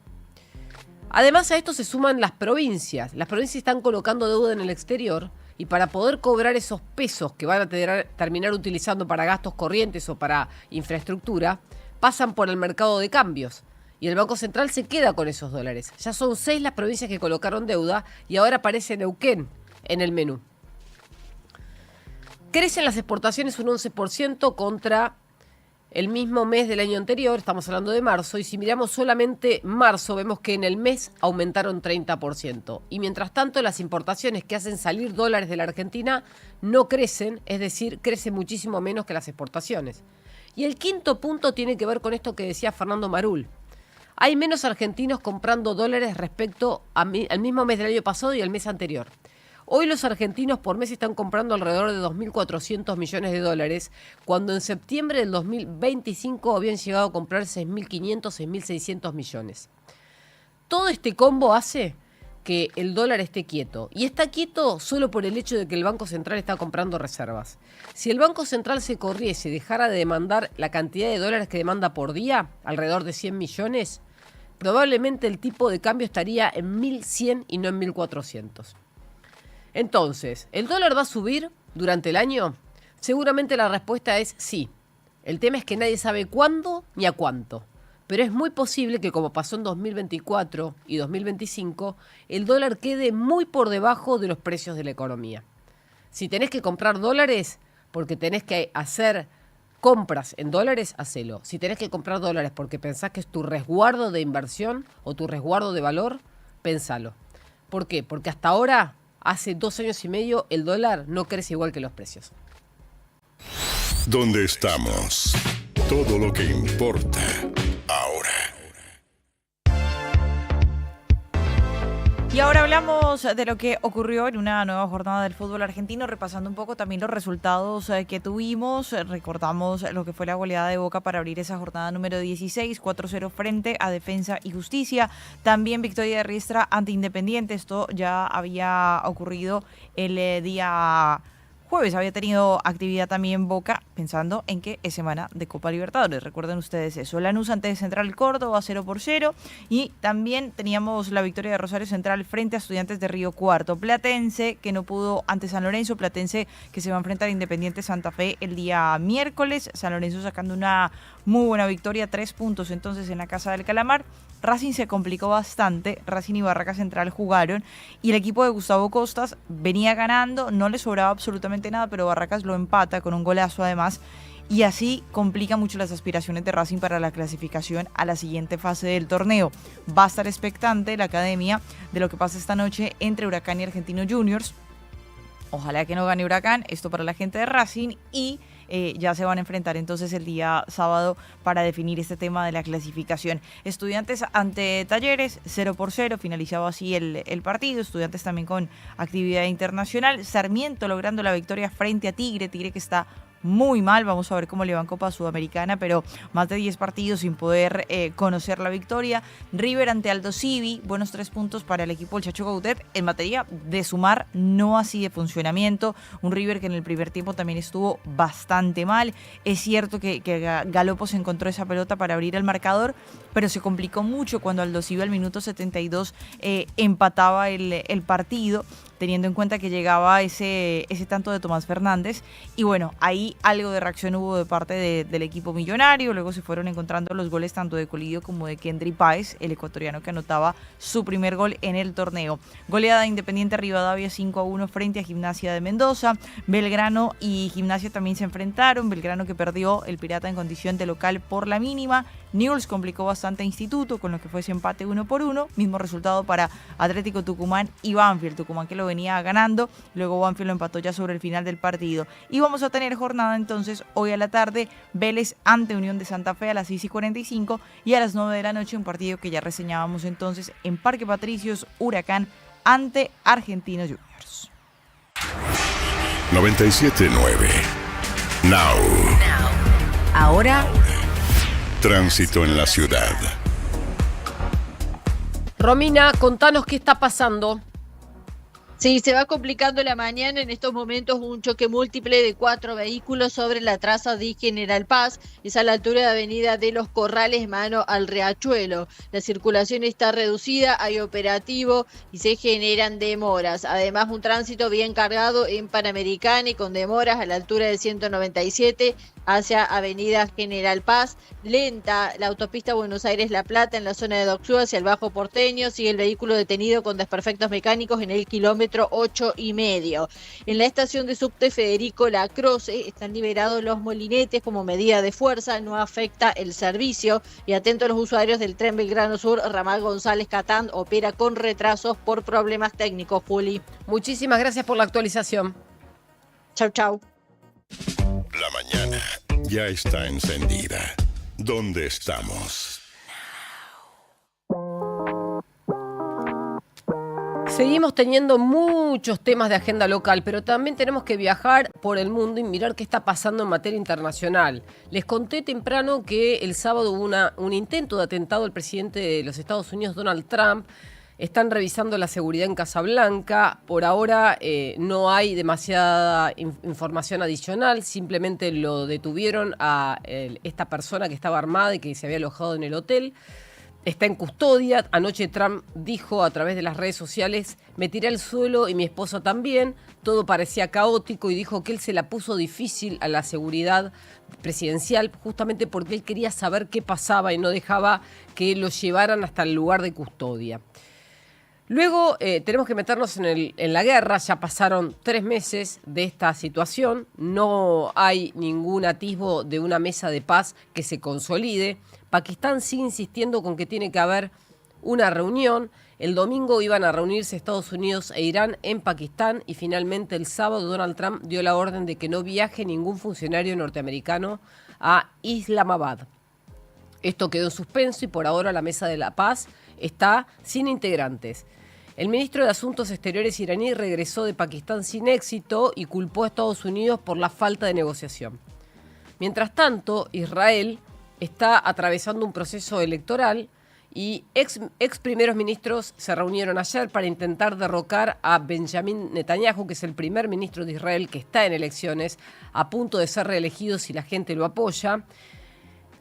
Además a esto se suman las provincias. Las provincias están colocando deuda en el exterior y para poder cobrar esos pesos que van a terminar utilizando para gastos corrientes o para infraestructura, pasan por el mercado de cambios. Y el Banco Central se queda con esos dólares. Ya son 6 las provincias que colocaron deuda y ahora aparece Neuquén en el menú. Crecen las exportaciones un 11% contra el mismo mes del año anterior, estamos hablando de marzo, y si miramos solamente marzo, vemos que en el mes aumentaron 30%. Y mientras tanto, las importaciones que hacen salir dólares de la Argentina no crecen, es decir, crecen muchísimo menos que las exportaciones. Y el quinto punto tiene que ver con esto que decía Fernando Marul. Hay menos argentinos comprando dólares respecto al mismo mes del año pasado y al mes anterior. Hoy los argentinos por mes están comprando alrededor de 2.400 millones de dólares, cuando en septiembre del 2025 habían llegado a comprar 6.500, 6.600 millones. Todo este combo hace que el dólar esté quieto. Y está quieto solo por el hecho de que el Banco Central está comprando reservas. Si el Banco Central se corriese y dejara de demandar la cantidad de dólares que demanda por día, alrededor de 100 millones, probablemente el tipo de cambio estaría en 1.100 y no en 1.400. Entonces, ¿el dólar va a subir durante el año? Seguramente la respuesta es sí. El tema es que nadie sabe cuándo ni a cuánto. Pero es muy posible que, como pasó en 2024 y 2025, el dólar quede muy por debajo de los precios de la economía. Si tenés que comprar dólares porque tenés que hacer compras en dólares, hacelo. Si tenés que comprar dólares porque pensás que es tu resguardo de inversión o tu resguardo de valor, pensalo. ¿Por qué? Porque hasta ahora, hace 2 años y medio, el dólar no crece igual que los precios. ¿Dónde estamos? Todo lo que importa ahora. Y ahora hablamos de lo que ocurrió en una nueva jornada del fútbol argentino, repasando un poco también los resultados que tuvimos. Recordamos lo que fue la goleada de Boca para abrir esa jornada número 16, 4-0 frente a Defensa y Justicia. También victoria de Riestra ante Independiente. Esto ya había ocurrido el día jueves. Había tenido actividad también Boca, pensando en que es semana de Copa Libertadores. Recuerden ustedes eso. Lanús ante Central Córdoba 0-0. Y también teníamos la victoria de Rosario Central frente a Estudiantes de Río Cuarto. Platense, que no pudo ante San Lorenzo. Platense, que se va a enfrentar a Independiente Santa Fe el día miércoles. San Lorenzo sacando una muy buena victoria, 3 puntos entonces en la Casa del Calamar. Racing se complicó bastante, Racing y Barracas Central jugaron y el equipo de Gustavo Costas venía ganando, no le sobraba absolutamente nada, pero Barracas lo empata con un golazo además y así complica mucho las aspiraciones de Racing para la clasificación a la siguiente fase del torneo. Va a estar expectante la academia de lo que pasa esta noche entre Huracán y Argentinos Juniors. Ojalá que no gane Huracán, esto para la gente de Racing y ya se van a enfrentar entonces el día sábado para definir este tema de la clasificación. Estudiantes ante Talleres, 0-0, finalizado así el partido. Estudiantes también con actividad internacional. Sarmiento logrando la victoria frente a Tigre que está muy mal, vamos a ver cómo le va en Copa Sudamericana, pero más de 10 partidos sin poder conocer la victoria. River ante Aldo Civi, buenos 3 puntos para el equipo del Chacho Gaudet en materia de sumar, no así de funcionamiento. Un River que en el primer tiempo también estuvo bastante mal. Es cierto que Galopo se encontró esa pelota para abrir el marcador, pero se complicó mucho cuando Aldo Civi al minuto 72 empataba el partido, teniendo en cuenta que llegaba ese tanto de Tomás Fernández. Y bueno, ahí algo de reacción hubo de parte del equipo millonario. Luego se fueron encontrando los goles tanto de Colidio como de Kendry Páez, el ecuatoriano que anotaba su primer gol en el torneo. Goleada Independiente Rivadavia 5-1 frente a Gimnasia de Mendoza. Belgrano y Gimnasia también se enfrentaron. Belgrano que perdió el Pirata en condición de local por la mínima. Newell's complicó bastante a Instituto con lo que fue ese empate 1-1. Mismo resultado para Atlético Tucumán y Banfield. Tucumán que lo venía ganando, luego Banfield lo empató ya sobre el final del partido. Y vamos a tener jornada entonces hoy a la tarde, Vélez ante Unión de Santa Fe a las 6:45 y a las 9 de la noche un partido que ya reseñábamos entonces en Parque Patricios, Huracán ante Argentinos Juniors. 97.9 Now. Ahora, Tránsito en la ciudad. Romina, contanos qué está pasando. Sí, se va complicando la mañana. En estos momentos un choque múltiple de 4 vehículos sobre la traza de General Paz. Es a la altura de Avenida de los Corrales, mano al Riachuelo. La circulación está reducida, hay operativo y se generan demoras. Además, un tránsito bien cargado en Panamericana y con demoras a la altura de 197 hacia Avenida General Paz. Lenta la autopista Buenos Aires-La Plata en la zona de Docsú hacia el Bajo Porteño. Sigue el vehículo detenido con desperfectos mecánicos en el kilómetro 8,5. En la estación de subte Federico Lacroce están liberados los molinetes como medida de fuerza, no afecta el servicio. Y atento a los usuarios del tren Belgrano Sur, ramal González Catán opera con retrasos por problemas técnicos, Juli. Muchísimas gracias por la actualización. Chau, chau. La mañana ya está encendida. ¿Dónde estamos? Seguimos teniendo muchos temas de agenda local, pero también tenemos que viajar por el mundo y mirar qué está pasando en materia internacional. Les conté temprano que el sábado hubo un intento de atentado al presidente de los Estados Unidos, Donald Trump. Están revisando la seguridad en Casablanca. Por ahora no hay demasiada información adicional. Simplemente lo detuvieron a esta persona que estaba armada y que se había alojado en el hotel. está en custodia. Anoche Trump dijo a través de las redes sociales: me tiré al suelo y mi esposa también. Todo parecía caótico y dijo que él se la puso difícil a la seguridad presidencial justamente porque él quería saber qué pasaba y no dejaba que lo llevaran hasta el lugar de custodia. Luego tenemos que meternos en la guerra. Ya pasaron 3 meses de esta situación. No hay ningún atisbo de una mesa de paz que se consolide. Pakistán sigue insistiendo con que tiene que haber una reunión. El domingo iban a reunirse Estados Unidos e Irán en Pakistán y finalmente el sábado Donald Trump dio la orden de que no viaje ningún funcionario norteamericano a Islamabad. Esto quedó en suspenso y por ahora la mesa de la paz está sin integrantes. El ministro de Asuntos Exteriores iraní regresó de Pakistán sin éxito y culpó a Estados Unidos por la falta de negociación. Mientras tanto, Israel está atravesando un proceso electoral y ex primeros ministros se reunieron ayer para intentar derrocar a Benjamin Netanyahu, que es el primer ministro de Israel que está en elecciones, a punto de ser reelegido si la gente lo apoya.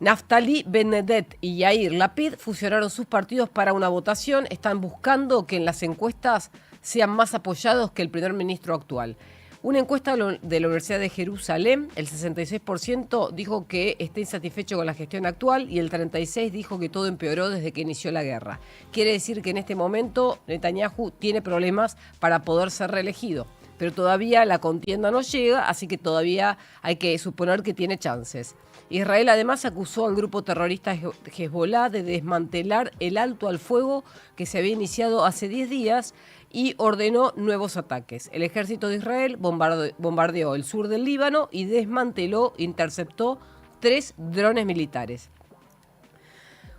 Naftali Bennett y Yair Lapid fusionaron sus partidos para una votación. Están buscando que en las encuestas sean más apoyados que el primer ministro actual. Una encuesta de la Universidad de Jerusalén, el 66% dijo que está insatisfecho con la gestión actual y el 36% dijo que todo empeoró desde que inició la guerra. Quiere decir que en este momento Netanyahu tiene problemas para poder ser reelegido, pero todavía la contienda no llega, así que todavía hay que suponer que tiene chances. Israel además acusó al grupo terrorista Hezbollah de desmantelar el alto al fuego que se había iniciado hace 10 días y ordenó nuevos ataques. El ejército de Israel bombardeó el sur del Líbano y interceptó 3 drones militares.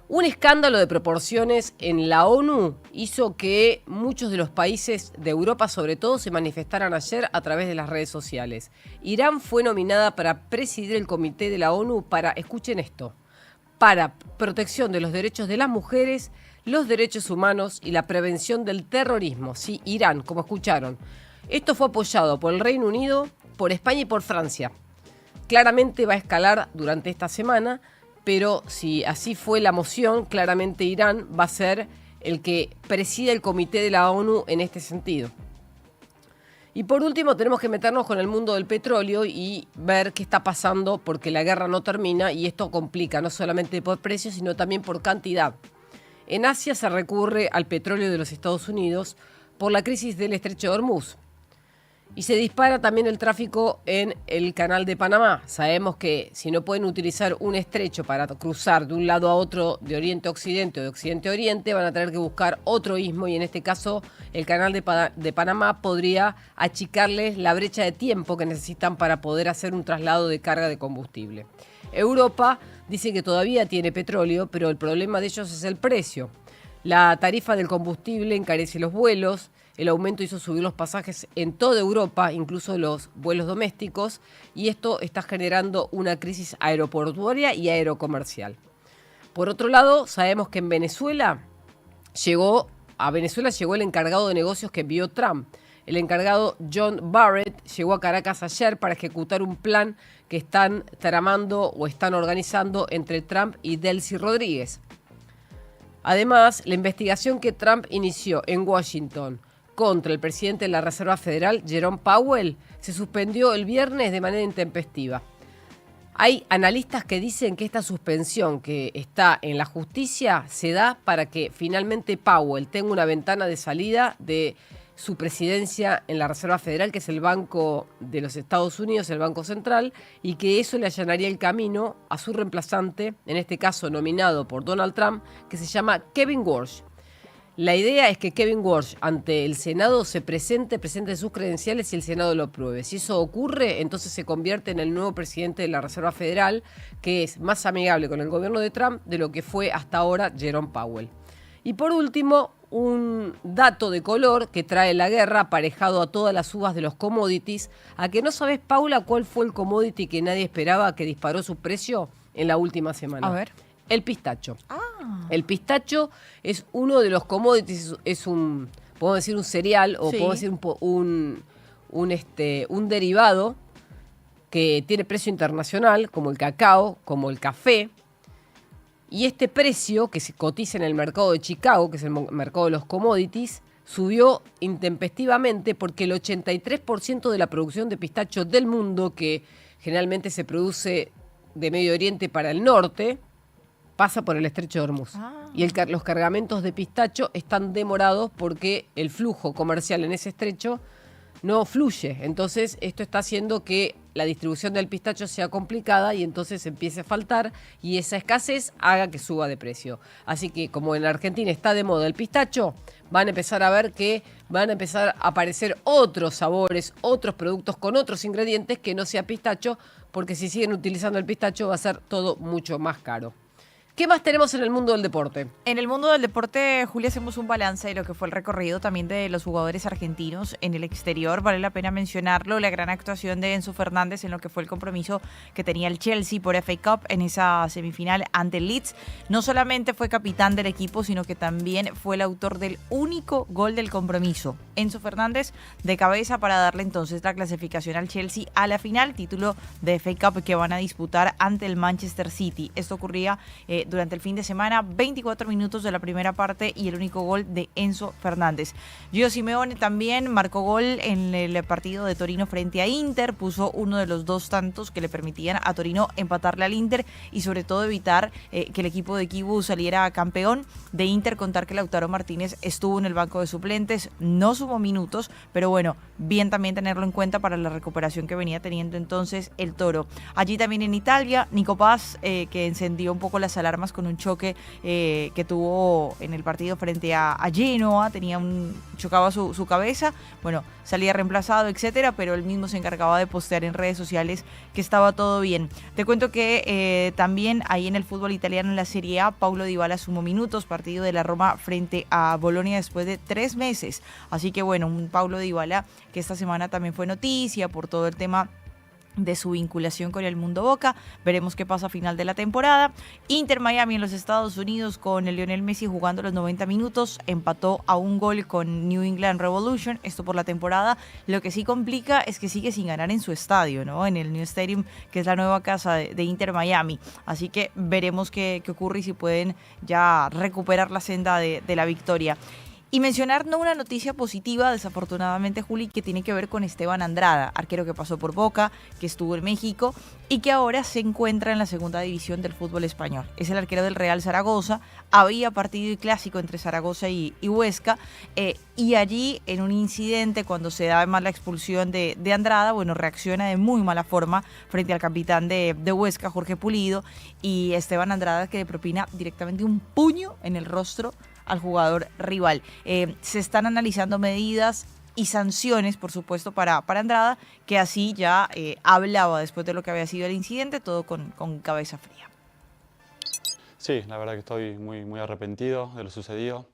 Un escándalo de proporciones en la ONU hizo que muchos de los países de Europa, sobre todo, se manifestaran ayer a través de las redes sociales. Irán fue nominada para presidir el comité de la ONU para, escuchen esto, para protección de los derechos de las mujeres, los derechos humanos y la prevención del terrorismo. Sí, Irán, como escucharon. Esto fue apoyado por el Reino Unido, por España y por Francia. Claramente va a escalar durante esta semana, pero si así fue la moción, claramente Irán va a ser el que preside el comité de la ONU en este sentido. Y por último tenemos que meternos con el mundo del petróleo y ver qué está pasando porque la guerra no termina y esto complica no solamente por precio sino también por cantidad. En Asia se recurre al petróleo de los Estados Unidos por la crisis del Estrecho de Hormuz. Y se dispara también el tráfico en el canal de Panamá. Sabemos que si no pueden utilizar un estrecho para cruzar de un lado a otro de oriente a occidente o de occidente a oriente, van a tener que buscar otro istmo y en este caso el canal de Panamá podría achicarles la brecha de tiempo que necesitan para poder hacer un traslado de carga de combustible. Europa dice que todavía tiene petróleo, pero el problema de ellos es el precio. La tarifa del combustible encarece los vuelos. El aumento hizo subir los pasajes en toda Europa, incluso los vuelos domésticos, y esto está generando una crisis aeroportuaria y aerocomercial. Por otro lado, sabemos que en Venezuela llegó el encargado de negocios que envió Trump. El encargado John Barrett llegó a Caracas ayer para ejecutar un plan que están tramando o están organizando entre Trump y Delcy Rodríguez. Además, la investigación que Trump inició en Washington contra el presidente de la Reserva Federal, Jerome Powell, se suspendió el viernes de manera intempestiva. Hay analistas que dicen que esta suspensión que está en la justicia se da para que finalmente Powell tenga una ventana de salida de su presidencia en la Reserva Federal, que es el Banco de los Estados Unidos, el Banco Central, y que eso le allanaría el camino a su reemplazante, en este caso nominado por Donald Trump, que se llama Kevin Walsh. La idea es que Kevin Walsh ante el Senado presente sus credenciales y el Senado lo apruebe. Si eso ocurre, entonces se convierte en el nuevo presidente de la Reserva Federal, que es más amigable con el gobierno de Trump de lo que fue hasta ahora Jerome Powell. Y por último, un dato de color que trae la guerra aparejado a todas las subas de los commodities. ¿A que no sabes, Paula, cuál fue el commodity que nadie esperaba que disparó su precio en la última semana? A ver. El pistacho. El pistacho es uno de los commodities, podemos decir un cereal o podemos decir un derivado que tiene precio internacional, como el cacao, como el café. Y este precio que se cotiza en el mercado de Chicago, que es el mercado de los commodities, subió intempestivamente porque el 83% de la producción de pistacho del mundo, que generalmente se produce de Medio Oriente para el norte, pasa por el estrecho de Hormuz. Y los cargamentos de pistacho están demorados porque el flujo comercial en ese estrecho no fluye. Entonces esto está haciendo que la distribución del pistacho sea complicada y entonces empiece a faltar y esa escasez haga que suba de precio. Así que como en Argentina está de moda el pistacho, van a empezar a ver que van a empezar a aparecer otros sabores, otros productos con otros ingredientes que no sea pistacho, porque si siguen utilizando el pistacho va a ser todo mucho más caro. ¿Qué más tenemos en el mundo del deporte? En el mundo del deporte, Julia, hacemos un balance de lo que fue el recorrido también de los jugadores argentinos en el exterior. Vale la pena mencionarlo, la gran actuación de Enzo Fernández en lo que fue el compromiso que tenía el Chelsea por FA Cup en esa semifinal ante el Leeds. No solamente fue capitán del equipo, sino que también fue el autor del único gol del compromiso. Enzo Fernández de cabeza para darle entonces la clasificación al Chelsea a la final, título de FA Cup que van a disputar ante el Manchester City. Esto ocurría durante el fin de semana, 24 minutos de la primera parte y el único gol de Enzo Fernández. Gio Simeone también marcó gol en el partido de Torino frente a Inter, puso uno de los 2 tantos que le permitían a Torino empatarle al Inter y sobre todo evitar que el equipo de Kibu saliera campeón. De Inter contar que Lautaro Martínez estuvo en el banco de suplentes, no sumó minutos, pero bueno, bien también tenerlo en cuenta para la recuperación que venía teniendo entonces el Toro. Allí también en Italia, Nico Paz, que encendió un poco las alarmas con un choque que tuvo en el partido frente a Genoa, chocaba su cabeza, bueno, salía reemplazado, etcétera, pero él mismo se encargaba de postear en redes sociales que estaba todo bien. Te cuento que también ahí en el fútbol italiano, en la Serie A, Paulo Dybala sumó minutos, partido de la Roma frente a Bolonia después de 3 meses, así que bueno, un Paulo Dybala que esta semana también fue noticia por todo el tema de su vinculación con el mundo Boca. Veremos qué pasa a final de la temporada. Inter Miami en los Estados Unidos con el Lionel Messi jugando los 90 minutos, empató a 1 gol con New England Revolution, esto por la temporada. Lo que sí complica es que sigue sin ganar en su estadio, ¿no? En el New Stadium, que es la nueva casa de Inter Miami. Así que veremos qué ocurre y si pueden ya recuperar la senda de la victoria. Y mencionar no una noticia positiva, desafortunadamente, Juli, que tiene que ver con Esteban Andrada, arquero que pasó por Boca, que estuvo en México y que ahora se encuentra en la segunda división del fútbol español. Es el arquero del Real Zaragoza, había partido y clásico entre Zaragoza y Huesca, y allí en un incidente, cuando se da además la expulsión de Andrada, bueno, reacciona de muy mala forma frente al capitán de Huesca, Jorge Pulido, y Esteban Andrada que le propina directamente un puño en el rostro al jugador rival. Se están analizando medidas y sanciones, por supuesto, para Andrada, que así ya hablaba después de lo que había sido el incidente, todo con cabeza fría. Sí, la verdad que estoy muy arrepentido de lo sucedido.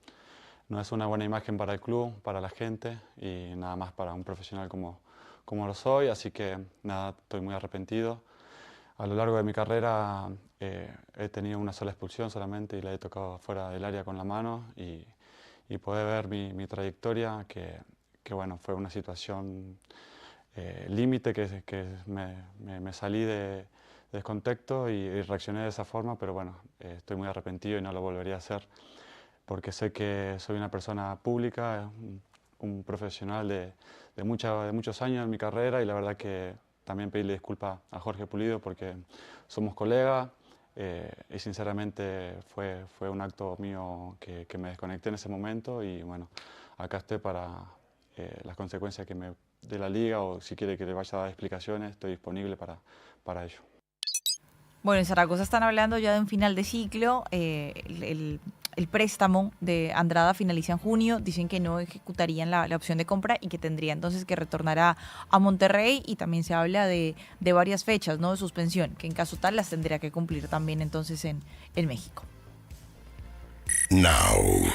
No es una buena imagen para el club, para la gente y nada más para un profesional como lo soy, así que nada, estoy muy arrepentido. A lo largo de mi carrera he tenido una sola expulsión solamente y la he tocado fuera del área con la mano y poder ver mi trayectoria, que bueno, fue una situación límite que me salí de contexto y reaccioné de esa forma, pero bueno, estoy muy arrepentido y no lo volvería a hacer porque sé que soy una persona pública, un profesional de muchos años en mi carrera y la verdad que también pedirle disculpas a Jorge Pulido porque somos colegas y sinceramente fue un acto mío que me desconecté en ese momento y bueno, acá estoy para las consecuencias de la liga o si quiere que le vaya a dar explicaciones, estoy disponible para ello. Bueno, en Zaragoza están hablando ya de un final de ciclo. El préstamo de Andrada finaliza en junio. Dicen que no ejecutarían la opción de compra y que tendría entonces que retornar a Monterrey. Y también se habla de varias fechas, ¿no?, de suspensión, que en caso tal las tendría que cumplir también entonces en México. Now.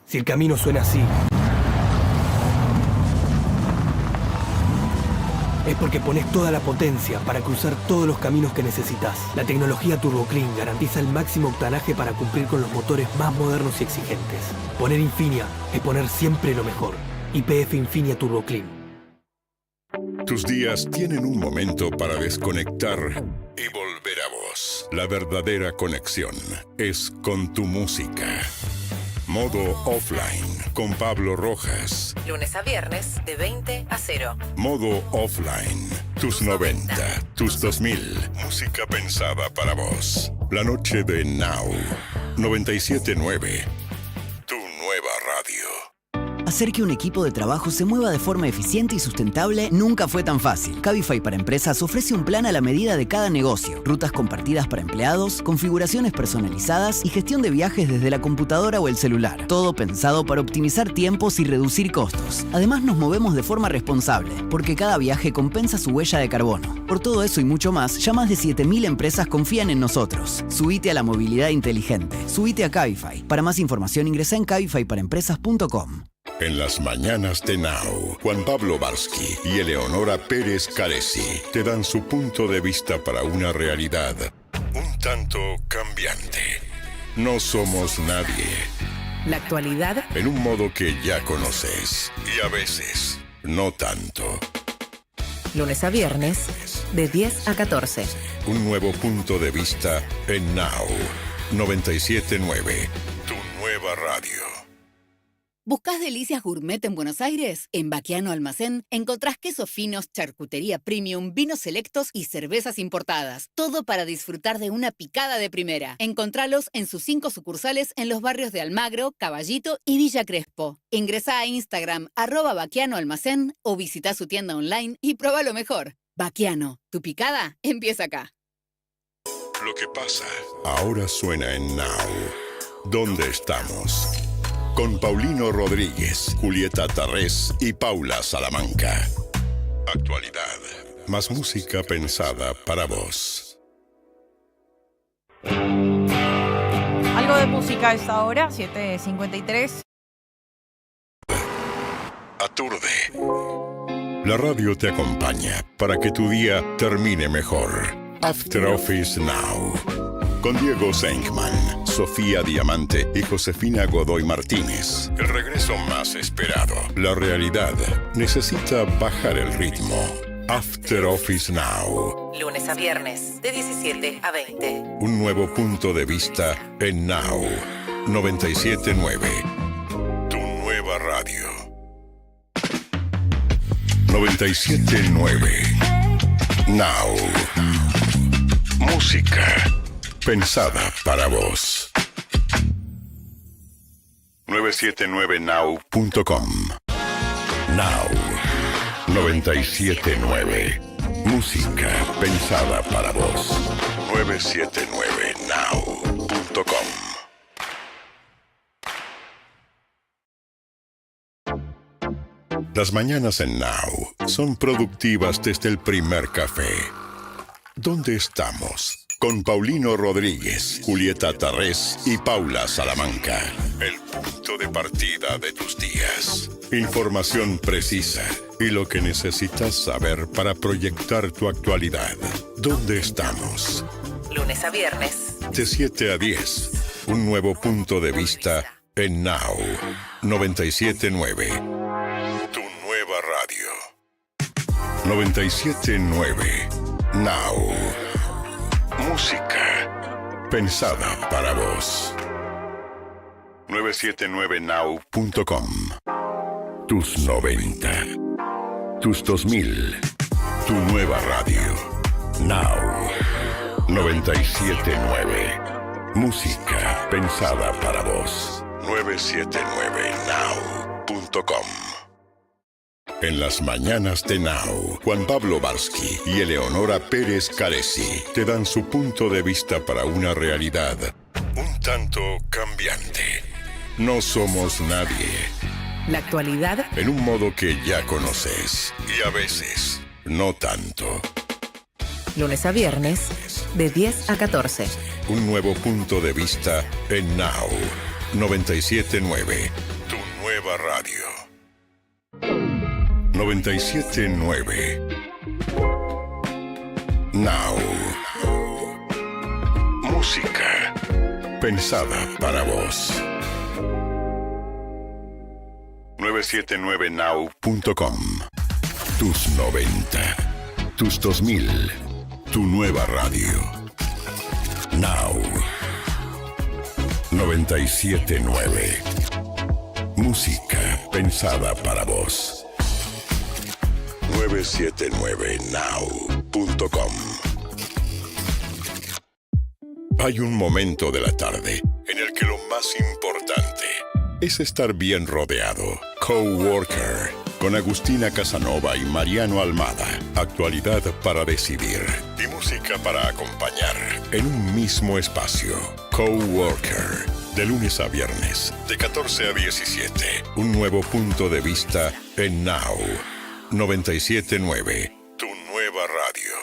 Si el camino suena así, es porque pones toda la potencia para cruzar todos los caminos que necesitas. La tecnología Turbo Clean garantiza el máximo octanaje para cumplir con los motores más modernos y exigentes. Poner Infinia es poner siempre lo mejor. YPF Infinia Turbo Clean. Tus días tienen un momento para desconectar y volver a vos. vos. La verdadera conexión es con tu música. Modo Offline con Pablo Rojas. Lunes a viernes de 20 a 0. Modo Offline. Tus 90, tus 2000. Música pensada para vos. La noche de Now. 97.9. Tu nueva radio. Hacer que un equipo de trabajo se mueva de forma eficiente y sustentable nunca fue tan fácil. Cabify para Empresas ofrece un plan a la medida de cada negocio. Rutas compartidas para empleados, configuraciones personalizadas y gestión de viajes desde la computadora o el celular. Todo pensado para optimizar tiempos y reducir costos. Además nos movemos de forma responsable, porque cada viaje compensa su huella de carbono. Por todo eso y mucho más, ya más de 7.000 empresas confían en nosotros. Subite a la movilidad inteligente. Subite a Cabify. Para más información ingresa en cabifyparaempresas.com. En las mañanas de Now, Juan Pablo Barsky y Eleonora Pérez Caresi te dan su punto de vista para una realidad un tanto cambiante. No somos nadie. La actualidad En un modo que ya conoces y a veces no tanto. lunes a viernes de 10 a 14. Un nuevo punto de vista en Now 97.9, tu nueva radio. ¿Buscás delicias gourmet en Buenos Aires? En Baquiano Almacén encontrás quesos finos, charcutería premium, vinos selectos y cervezas importadas. Todo para disfrutar de una picada de primera. Encontralos en sus 5 sucursales en los barrios de Almagro, Caballito y Villa Crespo. Ingresá a Instagram @Baquiano Almacén o visita su tienda online y prueba lo mejor. Baquiano, tu picada empieza acá. Lo que pasa ahora suena en Now. ¿Dónde estamos? Con Paulino Rodríguez, Julieta Tarrés y Paula Salamanca. Actualidad, más música pensada para vos. Algo de música a esta hora, 7:53. Aturde. La radio te acompaña para que tu día termine mejor. After Office Now. Con Diego Senkman, Sofía Diamante y Josefina Godoy Martínez. El regreso más esperado. La realidad necesita bajar el ritmo. After Office Now. Lunes a viernes de 17 a 20. Un nuevo punto de vista en Now 97.9. Tu nueva radio. 97.9. Now. Música pensada para vos. 979now.com. Now 979. Música pensada para vos. 979now.com. Las mañanas en Now son productivas desde el primer café. ¿Dónde estamos? Con Paulino Rodríguez, Julieta Tarrés y Paula Salamanca. El punto de partida de tus días. Información precisa y lo que necesitas saber para proyectar tu actualidad. ¿Dónde estamos? Lunes a viernes. De 7 a 10. Un nuevo punto de vista en Now 97.9. Tu nueva radio. 97.9. Now. Música pensada para vos. 979now.com. Tus 90. Tus 2000. Tu nueva radio. Now. 97.9. Música pensada para vos. 979now.com. En las mañanas de Now, Juan Pablo Barsky y Eleonora Pérez Caresi te dan su punto de vista para una realidad un tanto cambiante. No somos nadie. La actualidad En un modo que ya conoces y a veces no tanto. lunes a viernes de 10 a 14. Un nuevo punto de vista en Now 97.9. Tu nueva radio. 97.9. Now. Música pensada para vos. 979now.com. Tus 90. Tus 2000. Tu nueva radio. Now 97.9. Música pensada para vos. 979now.com. Hay un momento de la tarde en el que lo más importante es estar bien rodeado. Coworker, con Agustina Casanova y Mariano Almada. Actualidad para decidir y música para acompañar en un mismo espacio. Coworker, de lunes a viernes, de 14 a 17. Un nuevo punto de vista en Now 97.9, tu nueva radio.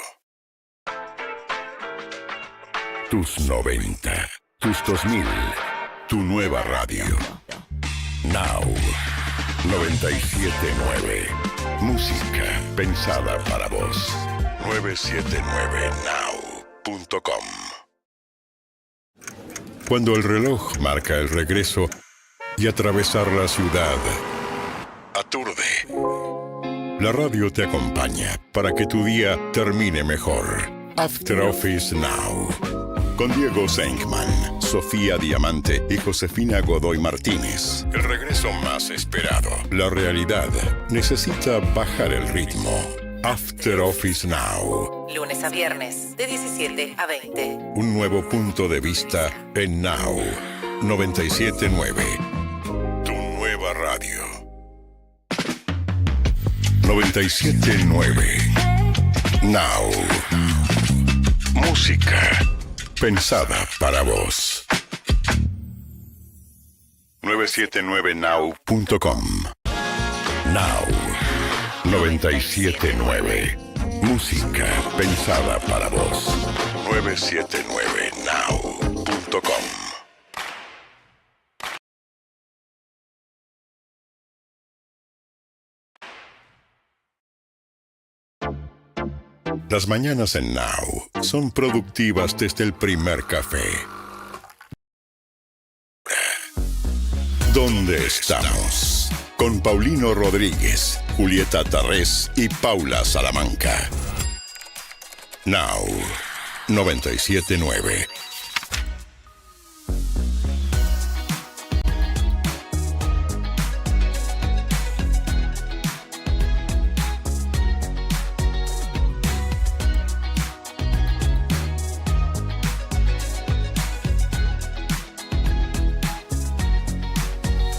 Tus 90, tus 2000, tu nueva radio. Now 97.9. Música pensada para vos. 979now.com. Cuando el reloj marca el regreso y atravesar la ciudad aturde, la radio te acompaña para que tu día termine mejor. After Office Now. Con Diego Senkman, Sofía Diamante y Josefina Godoy Martínez. El regreso más esperado. La realidad necesita bajar el ritmo. After Office Now. Lunes a viernes, de 17 a 20. Un nuevo punto de vista en Now 97.9. Tu nueva radio. 97.9. Now. Música pensada para vos. 979now.com. Now 97.9. Música pensada para vos. 979now.com. Las mañanas en Now son productivas desde el primer café. ¿Dónde estamos? Con Paulino Rodríguez, Julieta Tarrés y Paula Salamanca. Now 97.9.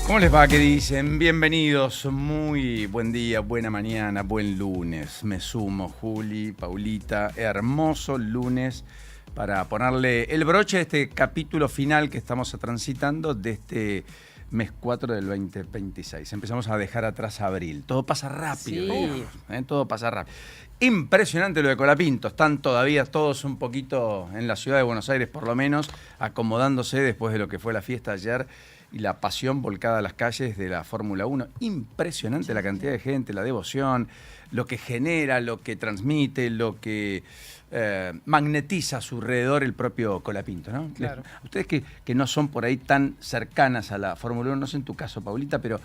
¿Cómo les va? ¿Qué dicen? Bienvenidos, muy buen día, buena mañana, buen lunes. Me sumo, Juli, Paulita, hermoso lunes para ponerle el broche a este capítulo final que estamos transitando de este mes 4 del 2026. Empezamos a dejar atrás abril. Todo pasa rápido. Sí. Todo pasa rápido. Impresionante lo de Colapinto. Están todavía todos un poquito en la ciudad de Buenos Aires, por lo menos, acomodándose después de lo que fue la fiesta ayer y la pasión volcada a las calles de la Fórmula 1. Impresionante la cantidad de gente, la devoción, lo que genera, lo que transmite, lo que magnetiza a su alrededor el propio Colapinto, ¿no? Claro. Ustedes que no son por ahí tan cercanas a la Fórmula 1, no sé en tu caso, Paulita, pero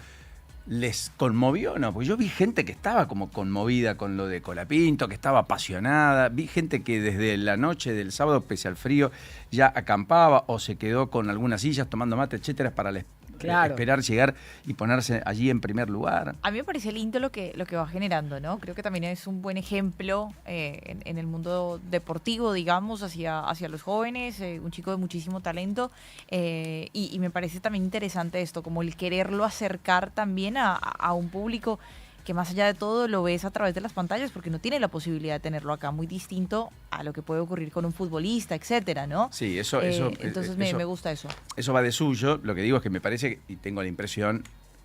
¿les conmovió? No, porque yo vi gente que estaba como conmovida con lo de Colapinto, que estaba apasionada. Vi gente que desde la noche del sábado, pese al frío, ya acampaba o se quedó con algunas sillas tomando mate, etcétera, para esperar llegar y ponerse allí en primer lugar. A mí me parece lindo lo que va generando, ¿no? Creo que también es un buen ejemplo en el mundo deportivo, digamos, hacia los jóvenes, un chico de muchísimo talento, y me parece también interesante esto, como el quererlo acercar también a un público que más allá de todo lo ves a través de las pantallas, porque no tiene la posibilidad de tenerlo acá, muy distinto a lo que puede ocurrir con un futbolista, etcétera, ¿no? Sí, eso entonces me gusta eso. Eso va de suyo. Lo que digo es que me parece, y tengo la impresión,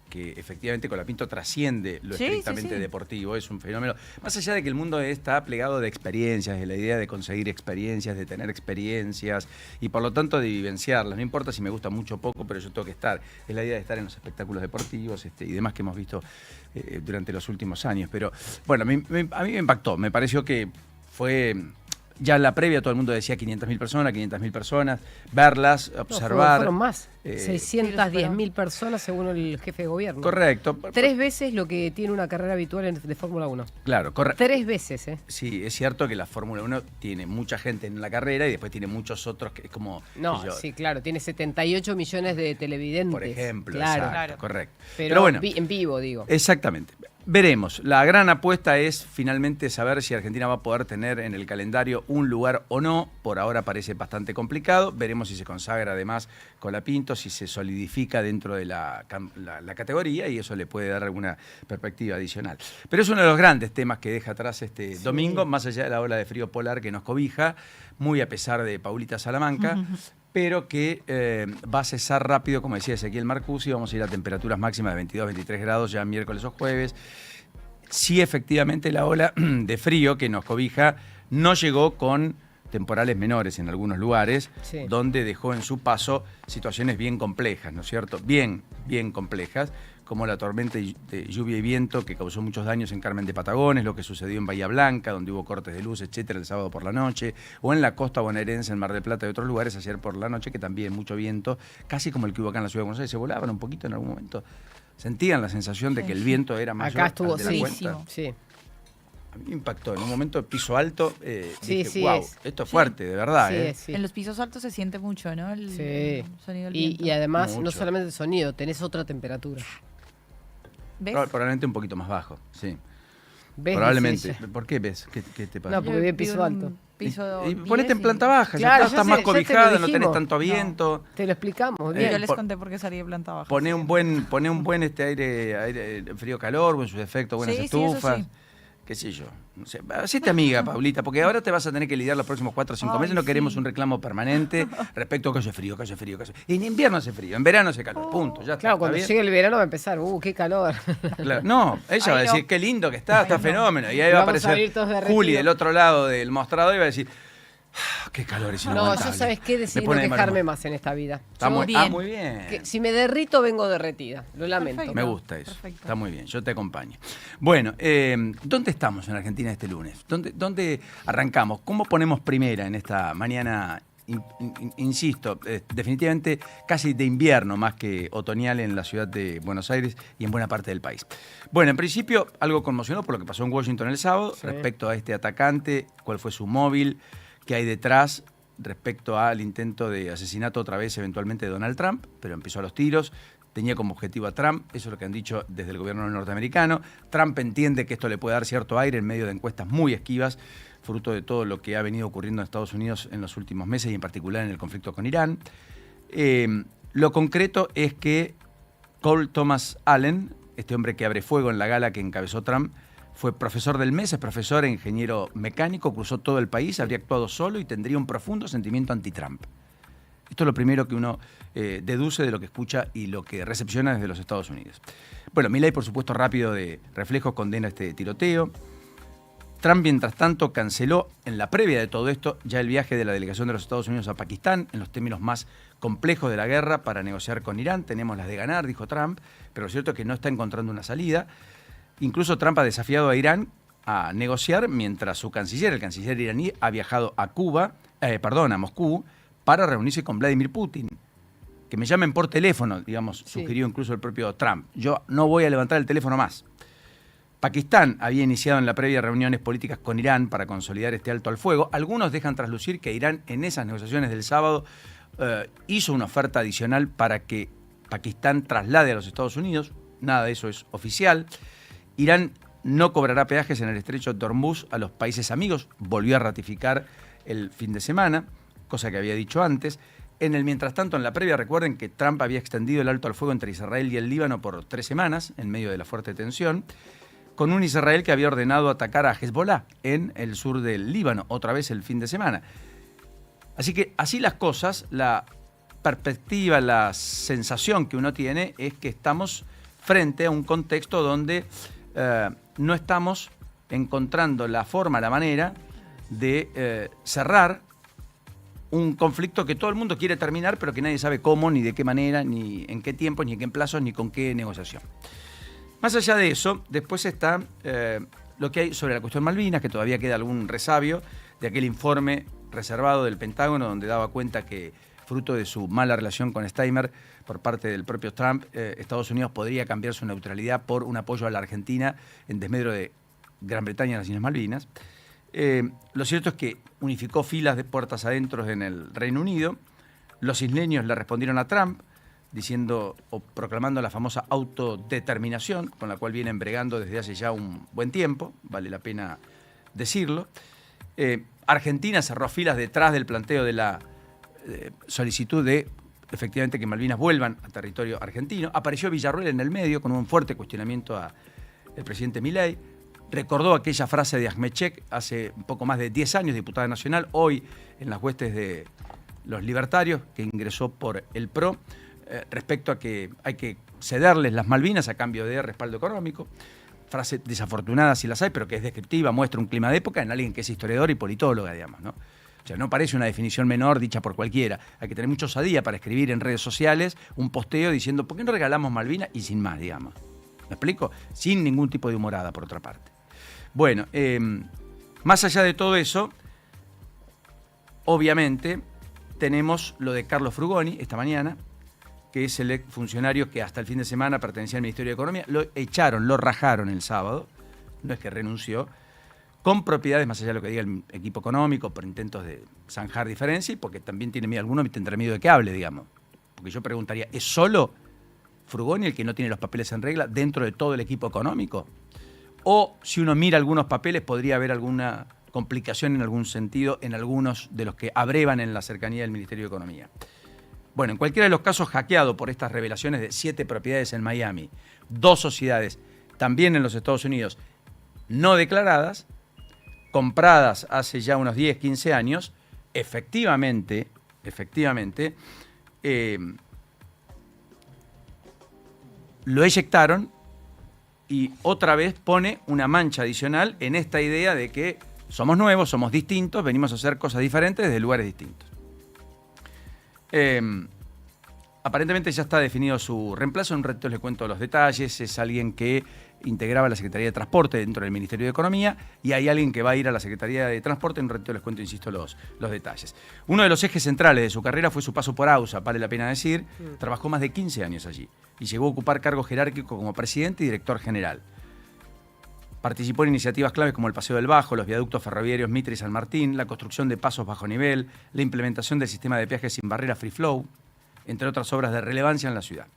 que efectivamente Colapinto trasciende lo estrictamente deportivo, es un fenómeno. Más allá de que el mundo está plegado de experiencias, de la idea de conseguir experiencias, de tener experiencias y por lo tanto de vivenciarlas. No importa si me gusta mucho o poco, pero yo tengo que estar. Es la idea de estar en los espectáculos deportivos y demás que hemos visto durante los últimos años. Pero bueno, a mí me impactó, me pareció que fue Ya en la previa todo el mundo decía 500.000 personas, verlas, observar. Fueron más, 610.000 personas según el jefe de gobierno. Correcto. 3 veces lo que tiene una carrera habitual de Fórmula 1. Claro, correcto. 3 veces, ¿eh? Sí, es cierto que la Fórmula 1 tiene mucha gente en la carrera y después tiene muchos otros que es como... No, sí, claro, tiene 78 millones de televidentes. Por ejemplo, claro. exacto, correcto. Pero bueno, en vivo, digo. Exactamente. Veremos. La gran apuesta es finalmente saber si Argentina va a poder tener en el calendario un lugar o no. Por ahora parece bastante complicado. Veremos si se consagra además Colapinto, si se solidifica dentro de la categoría y eso le puede dar alguna perspectiva adicional. Pero es uno de los grandes temas que deja atrás este domingo, más allá de la ola de frío polar que nos cobija, muy a pesar de Paulita Salamanca. Pero que va a cesar rápido, como decía Ezequiel Marcusi, vamos a ir a temperaturas máximas de 22, 23 grados ya miércoles o jueves. Sí, efectivamente, la ola de frío que nos cobija no llegó con temporales menores en algunos lugares, donde dejó en su paso situaciones bien complejas, ¿no es cierto? Bien complejas, como la tormenta de lluvia y viento que causó muchos daños en Carmen de Patagones, lo que sucedió en Bahía Blanca, donde hubo cortes de luz, etcétera, el sábado por la noche, o en la costa bonaerense, en Mar del Plata y otros lugares ayer por la noche, que también mucho viento, casi como el que hubo acá en la ciudad de Buenos Aires, se volaban un poquito en algún momento. Sentían la sensación de que el viento era mayor. Acá estuvo, de la cuenta. sí. A mí me impactó. En un momento de piso alto, dije, wow, esto es fuerte, de verdad. Sí. En los pisos altos se siente mucho, ¿no? El sonido del viento. Y además, mucho. No solamente el sonido, tenés otra temperatura. ¿Ves? Probablemente un poquito más bajo, sí. ¿Ves? Probablemente. ¿Por qué ves? ¿Qué te pasa? No, porque ve piso alto. Y ponete en planta baja, claro, ya estás más cobijada, no tenés tanto viento. Te lo explicamos. Yo les conté por qué salí de planta baja. Poné un buen aire frío-calor, en sus defectos, buenas estufas. Sí. Qué sé yo. No sé. Hacete amiga, Paulita, porque ahora te vas a tener que lidiar los próximos 4 o 5 meses. No queremos un reclamo permanente respecto a que hace frío. En invierno hace frío, en verano hace calor. Punto. Ya claro, está, cuando ¿está llegue el verano va a empezar. Qué calor. Claro. No, ella va a decir, qué lindo que está fenómeno. Y ahí va a aparecer Juli del otro lado del mostrador y va a decir, qué calor es inaguantable. No, yo sabes qué, decidí no quejarme más en esta vida. Está muy bien. Que si me derrito, vengo derretida. Lo lamento. Perfecto. Me gusta eso. Perfecto. Está muy bien, yo te acompaño. Bueno, ¿dónde estamos en Argentina este lunes? ¿Dónde arrancamos? ¿Cómo ponemos primera en esta mañana, insisto, definitivamente casi de invierno más que otoñal en la ciudad de Buenos Aires y en buena parte del país? Bueno, en principio, algo conmocionó por lo que pasó en Washington el sábado respecto a este atacante, cuál fue su móvil, qué hay detrás respecto al intento de asesinato otra vez eventualmente de Donald Trump, pero empezó a los tiros, tenía como objetivo a Trump, eso es lo que han dicho desde el gobierno norteamericano. Trump entiende que esto le puede dar cierto aire en medio de encuestas muy esquivas, fruto de todo lo que ha venido ocurriendo en Estados Unidos en los últimos meses y en particular en el conflicto con Irán. Lo concreto es que Cole Thomas Allen, este hombre que abre fuego en la gala que encabezó Trump, fue profesor del mes, es profesor e ingeniero mecánico, cruzó todo el país, habría actuado solo y tendría un profundo sentimiento anti-Trump. Esto es lo primero que uno deduce de lo que escucha y lo que recepciona desde los Estados Unidos. Bueno, Milei, por supuesto, rápido de reflejos, condena este tiroteo. Trump, mientras tanto, canceló en la previa de todo esto ya el viaje de la delegación de los Estados Unidos a Pakistán en los términos más complejos de la guerra para negociar con Irán. Tenemos las de ganar, dijo Trump, pero lo cierto es que no está encontrando una salida. Incluso Trump ha desafiado a Irán a negociar mientras su canciller, el canciller iraní, ha viajado a Moscú, para reunirse con Vladimir Putin. Que me llamen por teléfono, digamos, sugirió incluso el propio Trump. Yo no voy a levantar el teléfono más. Pakistán había iniciado en la previa reuniones políticas con Irán para consolidar este alto al fuego. Algunos dejan traslucir que Irán en esas negociaciones del sábado hizo una oferta adicional para que Pakistán traslade a los Estados Unidos. Nada de eso es oficial. Irán no cobrará peajes en el estrecho de Hormuz a los países amigos. Volvió a ratificar el fin de semana, cosa que había dicho antes. En el mientras tanto, en la previa, recuerden que Trump había extendido el alto al fuego entre Israel y el Líbano por 3 semanas, en medio de la fuerte tensión, con un Israel que había ordenado atacar a Hezbollah en el sur del Líbano, otra vez el fin de semana. Así que así las cosas, la perspectiva, la sensación que uno tiene es que estamos frente a un contexto donde no estamos encontrando la forma, la manera de cerrar un conflicto que todo el mundo quiere terminar, pero que nadie sabe cómo, ni de qué manera, ni en qué tiempo, ni en qué plazos, ni con qué negociación. Más allá de eso, después está lo que hay sobre la cuestión Malvinas, que todavía queda algún resabio de aquel informe reservado del Pentágono donde daba cuenta que, fruto de su mala relación con Steinmeier por parte del propio Trump, Estados Unidos podría cambiar su neutralidad por un apoyo a la Argentina en desmedro de Gran Bretaña en las Islas Malvinas. Lo cierto es que unificó filas de puertas adentro en el Reino Unido. Los isleños le respondieron a Trump diciendo o proclamando la famosa autodeterminación, con la cual vienen bregando desde hace ya un buen tiempo, vale la pena decirlo. Argentina cerró filas detrás del planteo de la solicitud de, efectivamente, que Malvinas vuelvan a territorio argentino. Apareció Villarruel en el medio con un fuerte cuestionamiento al presidente Milei. Recordó aquella frase de Ahmedchek hace un poco más de 10 años, diputada nacional, hoy en las huestes de los libertarios, que ingresó por el PRO, respecto a que hay que cederles las Malvinas a cambio de respaldo económico. Frase desafortunada si las hay, pero que es descriptiva, muestra un clima de época en alguien que es historiador y politóloga, digamos, ¿no? O sea, no parece una definición menor dicha por cualquiera. Hay que tener mucha osadía para escribir en redes sociales un posteo diciendo ¿por qué no regalamos Malvinas? Y sin más, digamos. ¿Me explico? Sin ningún tipo de humorada, por otra parte. Bueno, más allá de todo eso, obviamente tenemos lo de Carlos Frugoni esta mañana, que es el ex funcionario que hasta el fin de semana pertenecía al Ministerio de Economía. Lo echaron, lo rajaron el sábado, no es que renunció, con propiedades, más allá de lo que diga el equipo económico, por intentos de zanjar diferencia y porque también tiene miedo, alguno tendrá miedo de que hable, digamos. Porque yo preguntaría, ¿es solo Frugoni el que no tiene los papeles en regla dentro de todo el equipo económico? O si uno mira algunos papeles, podría haber alguna complicación en algún sentido en algunos de los que abrevan en la cercanía del Ministerio de Economía. Bueno, en cualquiera de los casos, hackeado por estas revelaciones de 7 propiedades en Miami, 2 sociedades también en los Estados Unidos no declaradas, compradas hace ya unos 10, 15 años, efectivamente, lo eyectaron y otra vez pone una mancha adicional en esta idea de que somos nuevos, somos distintos, venimos a hacer cosas diferentes desde lugares distintos. Aparentemente ya está definido su reemplazo, en un ratito les cuento los detalles. Es alguien que integraba la Secretaría de Transporte dentro del Ministerio de Economía y hay alguien que va a ir a la Secretaría de Transporte, en un ratito les cuento, insisto, los detalles. Uno de los ejes centrales de su carrera fue su paso por AUSA, vale la pena decir. Trabajó más de 15 años allí y llegó a ocupar cargos jerárquicos como presidente y director general. Participó en iniciativas claves como el Paseo del Bajo, los viaductos ferroviarios Mitre y San Martín, la construcción de pasos bajo nivel, la implementación del sistema de peajes sin barrera Free Flow, entre otras obras de relevancia en la ciudad.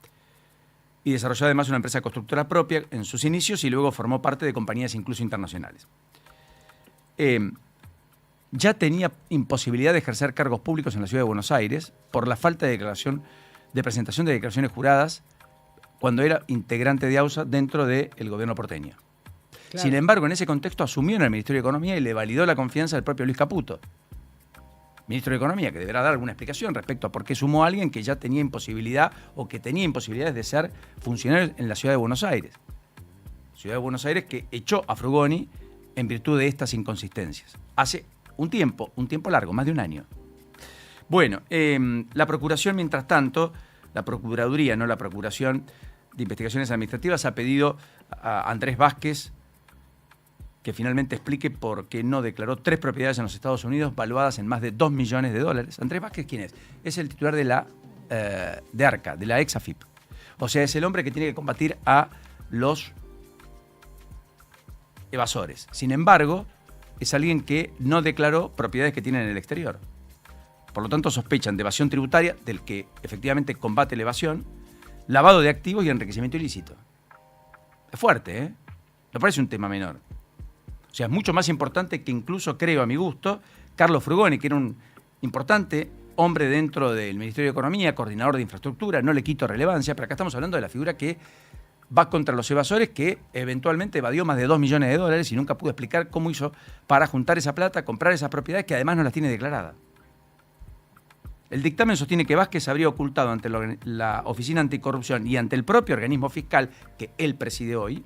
Y desarrolló además una empresa constructora propia en sus inicios y luego formó parte de compañías incluso internacionales. Ya tenía imposibilidad de ejercer cargos públicos en la ciudad de Buenos Aires por la falta de presentación de declaraciones juradas cuando era integrante de AUSA dentro del gobierno porteño. Claro. Sin embargo, en ese contexto asumió en el Ministerio de Economía y le validó la confianza del propio Luis Caputo, ministro de Economía, que deberá dar alguna explicación respecto a por qué sumó a alguien que ya tenía imposibilidad o que tenía imposibilidades de ser funcionario en la ciudad de Buenos Aires. Ciudad de Buenos Aires que echó a Frugoni en virtud de estas inconsistencias. Hace un tiempo largo, más de un año. Bueno, la Procuración, mientras tanto, la Procuraduría, no la Procuración de Investigaciones Administrativas, ha pedido a Andrés Vázquez que finalmente explique por qué no declaró 3 propiedades en los Estados Unidos valuadas en más de $2 millones. Andrés Vázquez, ¿quién es? Es el titular de ARCA, de la ex-AFIP. O sea, es el hombre que tiene que combatir a los evasores. Sin embargo, es alguien que no declaró propiedades que tiene en el exterior. Por lo tanto, sospechan de evasión tributaria, del que efectivamente combate la evasión, lavado de activos y enriquecimiento ilícito. Es fuerte, ¿eh? No parece un tema menor. O sea, es mucho más importante que incluso, creo a mi gusto, Carlos Frugoni, que era un importante hombre dentro del Ministerio de Economía, coordinador de infraestructura, no le quito relevancia, pero acá estamos hablando de la figura que va contra los evasores, que eventualmente evadió más de $2 millones y nunca pudo explicar cómo hizo para juntar esa plata, comprar esas propiedades que además no las tiene declaradas. El dictamen sostiene que Vázquez habría ocultado ante la Oficina Anticorrupción y ante el propio organismo fiscal que él preside hoy,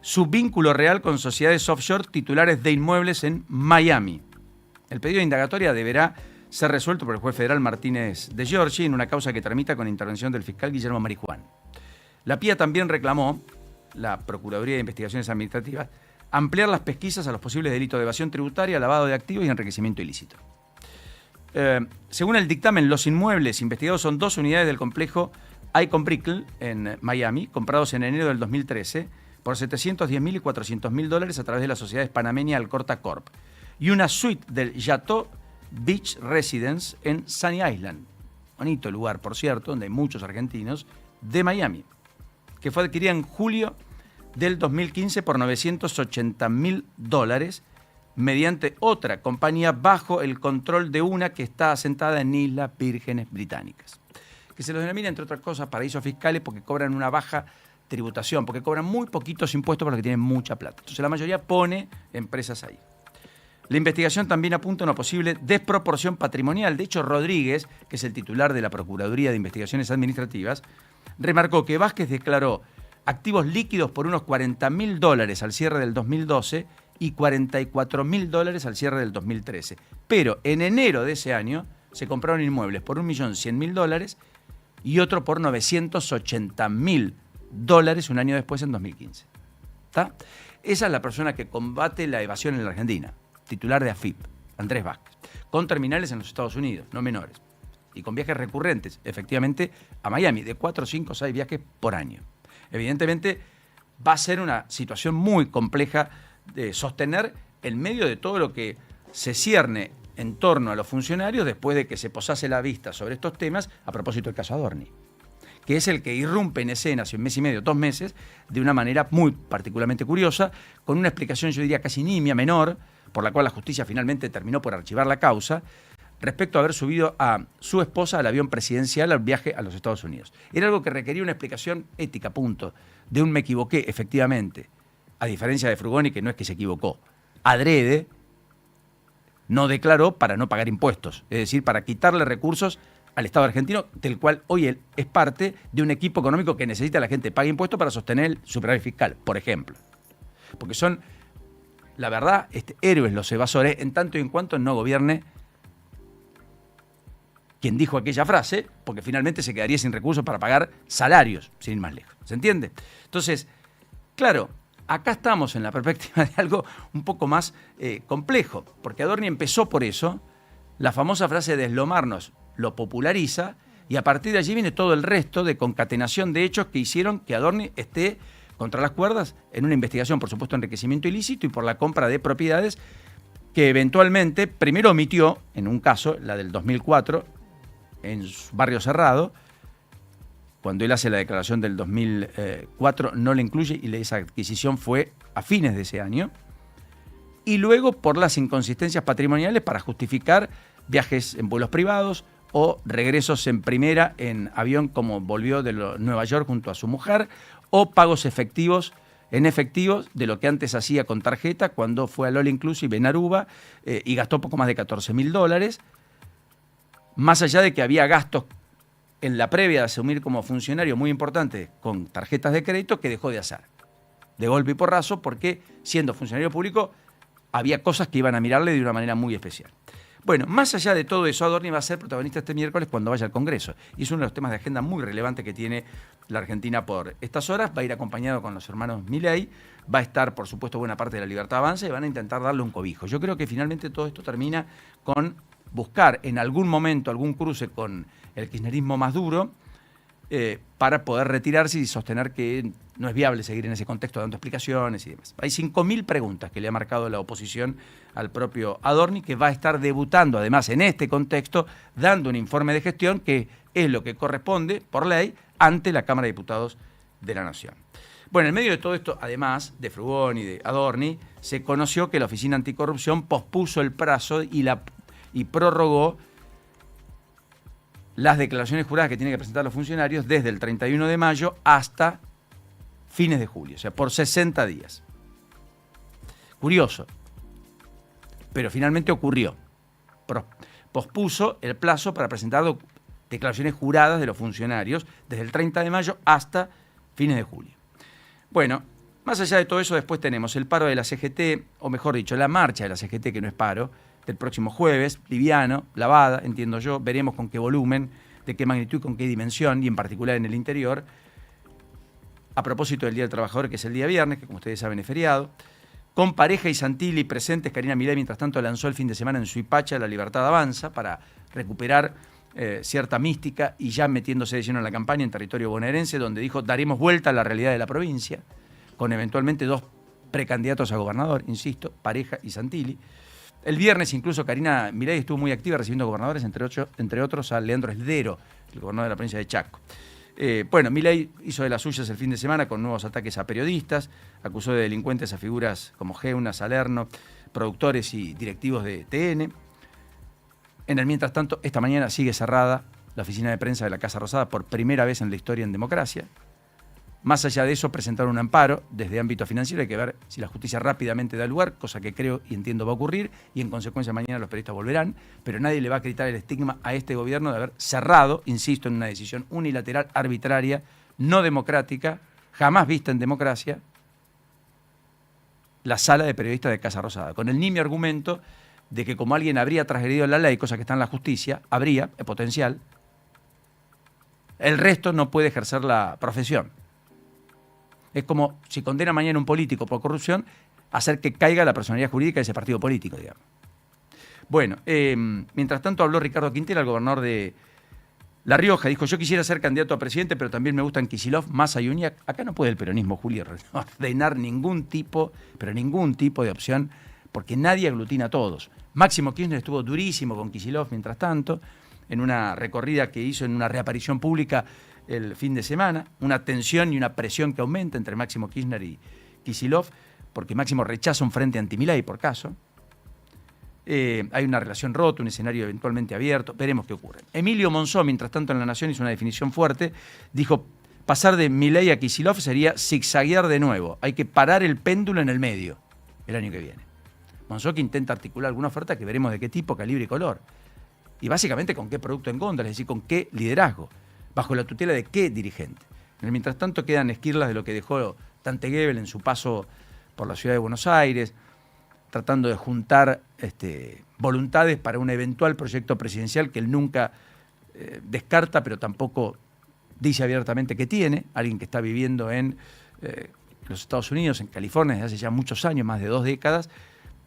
su vínculo real con sociedades offshore titulares de inmuebles en Miami. El pedido de indagatoria deberá ser resuelto por el juez federal Martínez de Giorgi en una causa que tramita con intervención del fiscal Guillermo Marijuán. La PIA también reclamó, la Procuraduría de Investigaciones Administrativas, ampliar las pesquisas a los posibles delitos de evasión tributaria, lavado de activos y enriquecimiento ilícito. Según el dictamen, los inmuebles investigados son 2 unidades del complejo Icon Brickell en Miami, comprados en enero del 2013 por $710.000 y $400.000 a través de la sociedad panameña Alcorta Corp. Y una suite del Chateau Beach Residence en Sunny Island, bonito lugar, por cierto, donde hay muchos argentinos, de Miami, que fue adquirida en julio del 2015 por $980.000 mediante otra compañía bajo el control de una que está asentada en Islas Vírgenes Británicas, que se los denomina, entre otras cosas, paraísos fiscales porque cobran una baja tributación, porque cobran muy poquitos impuestos para los que tienen mucha plata. Entonces la mayoría pone empresas ahí. La investigación también apunta a una posible desproporción patrimonial. De hecho, Rodríguez, que es el titular de la Procuraduría de Investigaciones Administrativas, remarcó que Vázquez declaró activos líquidos por unos $40.000 al cierre del 2012 y $44.000 al cierre del 2013. Pero en enero de ese año se compraron inmuebles por $1.100.000 y otro por $980.000 un año después, en 2015. ¿Está? Esa es la persona que combate la evasión en la Argentina, titular de AFIP, Andrés Vázquez, con terminales en los Estados Unidos, no menores, y con viajes recurrentes, efectivamente, a Miami, de 4, 5, 6 viajes por año. Evidentemente, va a ser una situación muy compleja de sostener en medio de todo lo que se cierne en torno a los funcionarios después de que se posase la vista sobre estos temas a propósito del caso Adorni, que es el que irrumpe en escena hace 1 mes y medio, 2 meses, de una manera muy particularmente curiosa, con una explicación, yo diría, casi nimia, menor, por la cual la justicia finalmente terminó por archivar la causa, respecto a haber subido a su esposa al avión presidencial al viaje a los Estados Unidos. Era algo que requería una explicación ética, punto, de un me equivoqué, efectivamente, a diferencia de Frugoni, que no es que se equivocó, adrede, no declaró para no pagar impuestos, es decir, para quitarle recursos al Estado argentino, del cual hoy él es parte de un equipo económico que necesita la gente pague impuestos para sostener el superávit fiscal, por ejemplo. Porque son, la verdad, héroes los evasores, en tanto y en cuanto no gobierne quien dijo aquella frase, porque finalmente se quedaría sin recursos para pagar salarios, sin ir más lejos. ¿Se entiende? Entonces, claro, acá estamos en la perspectiva de algo un poco más complejo, porque Adorni empezó por eso, la famosa frase de deslomarnos lo populariza, y a partir de allí viene todo el resto de concatenación de hechos que hicieron que Adorni esté contra las cuerdas en una investigación, por supuesto, enriquecimiento ilícito y por la compra de propiedades que eventualmente primero omitió, en un caso, la del 2004, en Barrio Cerrado, cuando él hace la declaración del 2004, no la incluye y esa adquisición fue a fines de ese año. Y luego por las inconsistencias patrimoniales para justificar viajes en vuelos privados o regresos en primera en avión, como volvió de Nueva York junto a su mujer, o pagos efectivos de lo que antes hacía con tarjeta cuando fue al All Inclusive en Aruba y gastó poco más de $14.000, más allá de que había gastos en la previa de asumir como funcionario muy importantes con tarjetas de crédito que dejó de hacer, de golpe y porrazo, porque siendo funcionario público había cosas que iban a mirarle de una manera muy especial. Bueno, más allá de todo eso, Adorni va a ser protagonista este miércoles cuando vaya al Congreso. Y es uno de los temas de agenda muy relevantes que tiene la Argentina por estas horas. Va a ir acompañado con los hermanos Milei. Va a estar, por supuesto, buena parte de la Libertad Avanza y van a intentar darle un cobijo. Yo creo que finalmente todo esto termina con buscar en algún momento algún cruce con el kirchnerismo más duro para poder retirarse y sostener que no es viable seguir en ese contexto dando explicaciones y demás. Hay 5.000 preguntas que le ha marcado la oposición al propio Adorni, que va a estar debutando además en este contexto, dando un informe de gestión que es lo que corresponde por ley ante la Cámara de Diputados de la Nación. Bueno, en medio de todo esto, además de Frugoni y de Adorni, se conoció que la Oficina Anticorrupción pospuso el plazo y prorrogó las declaraciones juradas que tienen que presentar los funcionarios desde el 31 de mayo hasta fines de julio, o sea, por 60 días. Curioso, pero finalmente ocurrió. Pospuso el plazo para presentar declaraciones juradas de los funcionarios desde el 30 de mayo hasta fines de julio. Bueno, más allá de todo eso, después tenemos el paro de la CGT, o mejor dicho, la marcha de la CGT, que no es paro, del próximo jueves, liviano, lavada, entiendo yo, veremos con qué volumen, de qué magnitud, con qué dimensión, y en particular en el interior, a propósito del Día del Trabajador, que es el día viernes, que como ustedes saben es feriado, Con Pareja y Santilli presentes, Karina Milei, mientras tanto, lanzó el fin de semana en Suipacha La Libertad Avanza para recuperar cierta mística y ya metiéndose de lleno en la campaña en territorio bonaerense, donde dijo, daremos vuelta a la realidad de la provincia, con eventualmente 2 precandidatos a gobernador, insisto, Pareja y Santilli. El viernes incluso Karina Milei estuvo muy activa recibiendo gobernadores, entre otros a Leandro Esdero, el gobernador de la provincia de Chaco. Milei hizo de las suyas el fin de semana con nuevos ataques a periodistas, acusó de delincuentes a figuras como Geuna, Salerno, productores y directivos de TN. En el mientras tanto, esta mañana sigue cerrada la oficina de prensa de la Casa Rosada por primera vez en la historia en democracia. Más allá de eso, presentaron un amparo desde ámbito financiero. Hay que ver si la justicia rápidamente da lugar, cosa que creo y entiendo va a ocurrir, y en consecuencia mañana los periodistas volverán, pero nadie le va a quitar el estigma a este gobierno de haber cerrado, insisto, en una decisión unilateral, arbitraria, no democrática, jamás vista en democracia, la sala de periodistas de Casa Rosada, con el nimio argumento de que como alguien habría transgredido la ley, cosa que está en la justicia, habría, potencial, el resto no puede ejercer la profesión. Es como si condena mañana a un político por corrupción, hacer que caiga la personalidad jurídica de ese partido político, digamos. Bueno, mientras tanto habló Ricardo Quintela, el gobernador de La Rioja, dijo, yo quisiera ser candidato a presidente, pero también me gustan Kicillof, Massa y Uñac. Acá no puede el peronismo, Julio, ordenar ningún tipo de opción, porque nadie aglutina a todos. Máximo Kirchner estuvo durísimo con Kicillof, mientras tanto, en una recorrida que hizo en una reaparición pública el fin de semana, una tensión y una presión que aumenta entre Máximo Kirchner y Kicillof, porque Máximo rechaza un frente anti-Milei, por caso. Hay una relación rota, un escenario eventualmente abierto, veremos qué ocurre. Emilio Monzó, mientras tanto en La Nación, hizo una definición fuerte, dijo, pasar de Milei a Kicillof sería zigzaguear de nuevo, hay que parar el péndulo en el medio el año que viene. Monzó que intenta articular alguna oferta que veremos de qué tipo, calibre y color, y básicamente con qué producto en contra, es decir, con qué liderazgo, bajo la tutela de qué dirigente. Mientras tanto quedan esquirlas de lo que dejó Tante Gebel en su paso por la ciudad de Buenos Aires, tratando de juntar voluntades para un eventual proyecto presidencial que él nunca descarta, pero tampoco dice abiertamente que tiene. Alguien que está viviendo en los Estados Unidos, en California, desde hace ya muchos años, más de 2 décadas,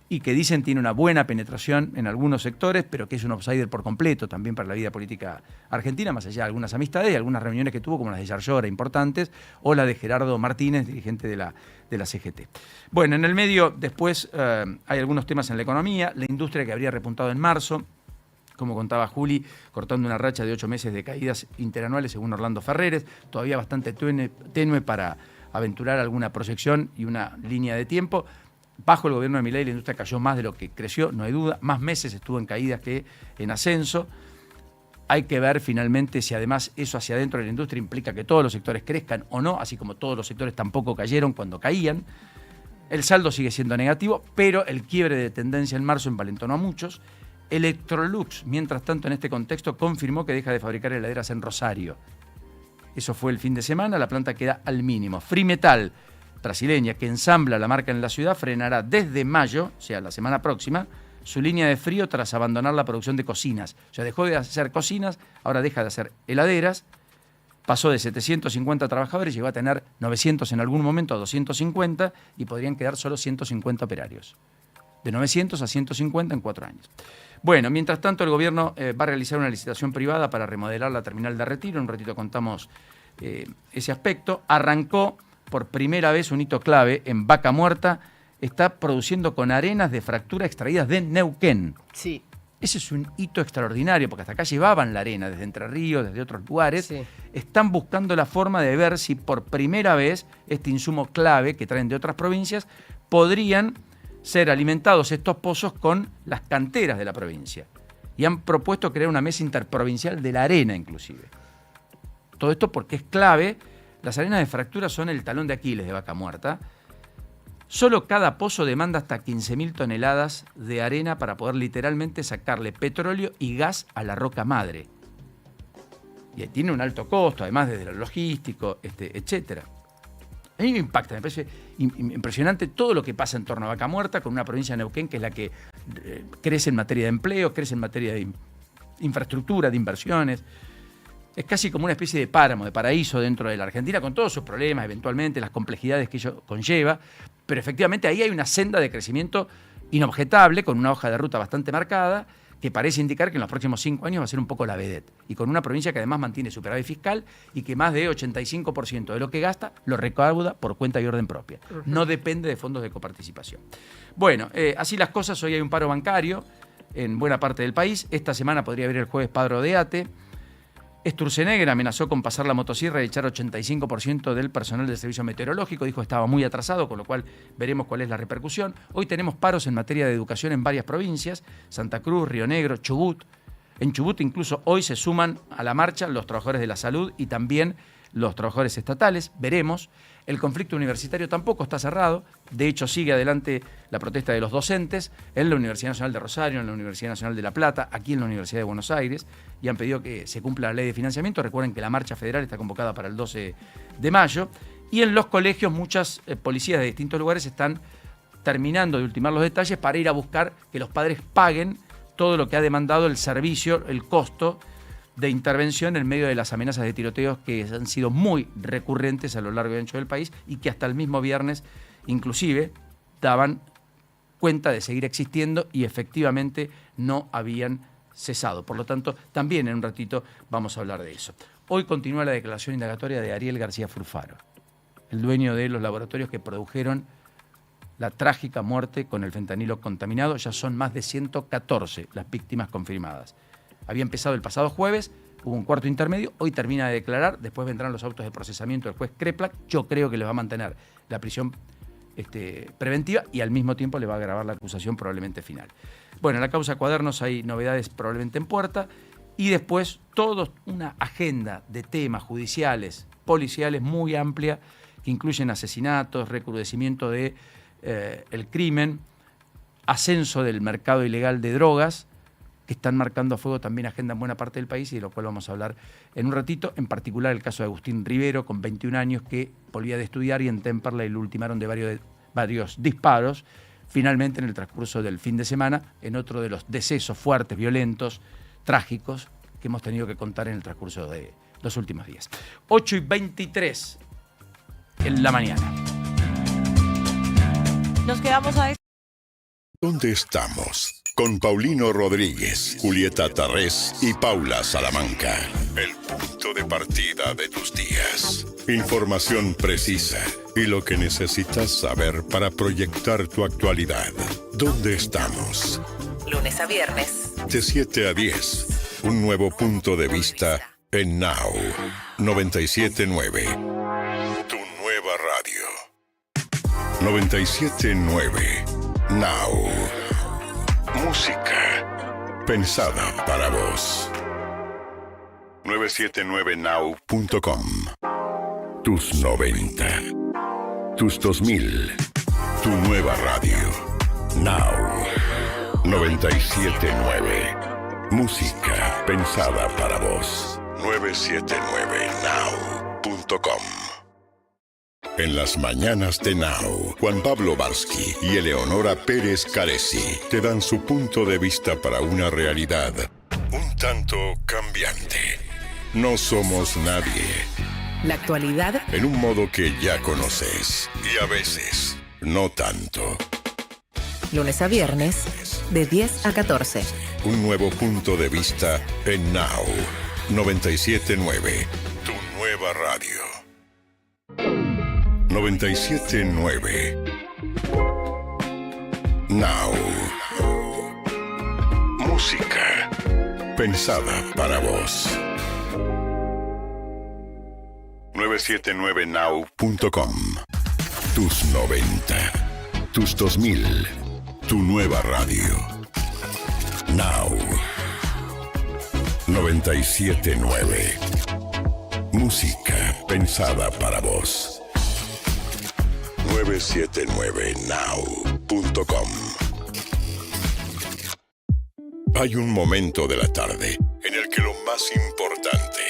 y que dicen tiene una buena penetración en algunos sectores, pero que es un outsider por completo también para la vida política argentina, más allá de algunas amistades y algunas reuniones que tuvo, como las de Yarlora, importantes, o la de Gerardo Martínez, dirigente de la CGT. Bueno, en el medio después hay algunos temas en la economía, la industria que habría repuntado en marzo, como contaba Juli, cortando una racha de 8 meses de caídas interanuales según Orlando Ferreres, todavía bastante tenue para aventurar alguna proyección y una línea de tiempo. Bajo el gobierno de Milei la industria cayó más de lo que creció, no hay duda, más meses estuvo en caídas que en ascenso. Hay que ver finalmente si además eso hacia adentro de la industria implica que todos los sectores crezcan o no, así como todos los sectores tampoco cayeron cuando caían. El saldo sigue siendo negativo, pero el quiebre de tendencia en marzo envalentonó a muchos. Electrolux, mientras tanto, en este contexto, confirmó que deja de fabricar heladeras en Rosario. Eso fue el fin de semana, la planta queda al mínimo. Frimetal, brasileña, que ensambla la marca en la ciudad, frenará desde mayo, o sea, la semana próxima, su línea de frío tras abandonar la producción de cocinas. O sea, dejó de hacer cocinas, ahora deja de hacer heladeras, pasó de 750 trabajadores, llegó a tener 900 en algún momento, a 250, y podrían quedar solo 150 operarios. De 900 a 150 en 4 años. Bueno, mientras tanto, el gobierno va a realizar una licitación privada para remodelar la terminal de Retiro. En un ratito contamos ese aspecto. Arrancó por primera vez un hito clave en Vaca Muerta, está produciendo con arenas de fractura extraídas de Neuquén. Sí. Ese es un hito extraordinario, porque hasta acá llevaban la arena desde Entre Ríos, desde otros lugares. Sí. Están buscando la forma de ver si por primera vez este insumo clave que traen de otras provincias podrían ser alimentados estos pozos con las canteras de la provincia. Y han propuesto crear una mesa interprovincial de la arena, inclusive. Todo esto porque es clave. Las arenas de fractura son el talón de Aquiles de Vaca Muerta. Solo cada pozo demanda hasta 15.000 toneladas de arena para poder literalmente sacarle petróleo y gas a la roca madre. Y tiene un alto costo, además desde lo logístico, etc. A mí me impacta, me parece impresionante todo lo que pasa en torno a Vaca Muerta, con una provincia de Neuquén que es la que crece en materia de empleo, crece en materia de infraestructura, de inversiones. es casi como una especie de páramo, de paraíso dentro de la Argentina, con todos sus problemas, eventualmente, las complejidades que ello conlleva, pero efectivamente ahí hay una senda de crecimiento inobjetable, con una hoja de ruta bastante marcada, que parece indicar que en los próximos 5 años va a ser un poco la vedette, y con una provincia que además mantiene superávit fiscal y que más de 85% de lo que gasta lo recauda por cuenta y orden propia. No depende de fondos de coparticipación. Bueno, así las cosas, hoy hay un paro bancario en buena parte del país. Esta semana podría haber el jueves paro de ATE. Sturzenegger amenazó con pasar la motosierra y echar 85% del personal del servicio meteorológico. Dijo que estaba muy atrasado, con lo cual veremos cuál es la repercusión. Hoy tenemos paros en materia de educación en varias provincias: Santa Cruz, Río Negro, Chubut. En Chubut incluso hoy se suman a la marcha los trabajadores de la salud y también los trabajadores estatales. Veremos. El conflicto universitario tampoco está cerrado. De hecho, sigue adelante la protesta de los docentes en la Universidad Nacional de Rosario, en la Universidad Nacional de La Plata, aquí en la Universidad de Buenos Aires, y han pedido que se cumpla la ley de financiamiento. Recuerden que la marcha federal está convocada para el 12 de mayo. Y en los colegios muchas policías de distintos lugares están terminando de ultimar los detalles para ir a buscar que los padres paguen todo lo que ha demandado el servicio, el costo de intervención en medio de las amenazas de tiroteos que han sido muy recurrentes a lo largo y ancho del país y que hasta el mismo viernes inclusive daban cuenta de seguir existiendo y efectivamente no habían cesado. Por lo tanto, también en un ratito vamos a hablar de eso. Hoy continúa la declaración indagatoria de Ariel García Furfaro, el dueño de los laboratorios que produjeron la trágica muerte con el fentanilo contaminado. Ya son más de 114 las víctimas confirmadas. Había empezado el pasado jueves, hubo un cuarto intermedio, hoy termina de declarar, después vendrán los autos de procesamiento del juez Kreplak. Yo creo que le va a mantener la prisión preventiva y al mismo tiempo le va a agravar la acusación probablemente final. Bueno, en la causa Cuadernos hay novedades probablemente en puerta y después toda una agenda de temas judiciales, policiales muy amplia que incluyen asesinatos, recrudecimiento de el crimen, ascenso del mercado ilegal de drogas, que están marcando a fuego también agenda en buena parte del país y de lo cual vamos a hablar en un ratito. En particular el caso de Agustín Rivero, con 21 años, que volvía de estudiar y en Temperley lo ultimaron de varios disparos. Finalmente, en el transcurso del fin de semana, en otro de los decesos fuertes, violentos, trágicos, que hemos tenido que contar en el transcurso de los últimos días. 8:23 en la mañana. Nos quedamos a... ¿Dónde estamos? Con Paulino Rodríguez, Julieta Tarrés y Paula Salamanca. El punto de partida de tus días. Información precisa y lo que necesitas saber para proyectar tu actualidad. ¿Dónde estamos? Lunes a viernes. De 7 a 10. Un nuevo punto de vista en Now 97.9. Tu nueva radio. 97.9. Now. Música pensada para vos. 979now.com. Tus 90. Tus 2000. Tu nueva radio. Now. 97.9. Música pensada para vos. 979now.com. En las mañanas de Now, Juan Pablo Barsky y Eleonora Pérez Caresi te dan su punto de vista para una realidad un tanto cambiante. No somos nadie. La actualidad En un modo que ya conoces y a veces no tanto. lunes a viernes, de 10 a 14. Un nuevo punto de vista en Now 97.9. Tu nueva radio. 97.9. Now. Música pensada para vos. 979now.com. Tus 90. Tus 2000. Tu nueva radio. Now. 97.9. Música pensada para vos. 979now.com. Hay un momento de la tarde en el que lo más importante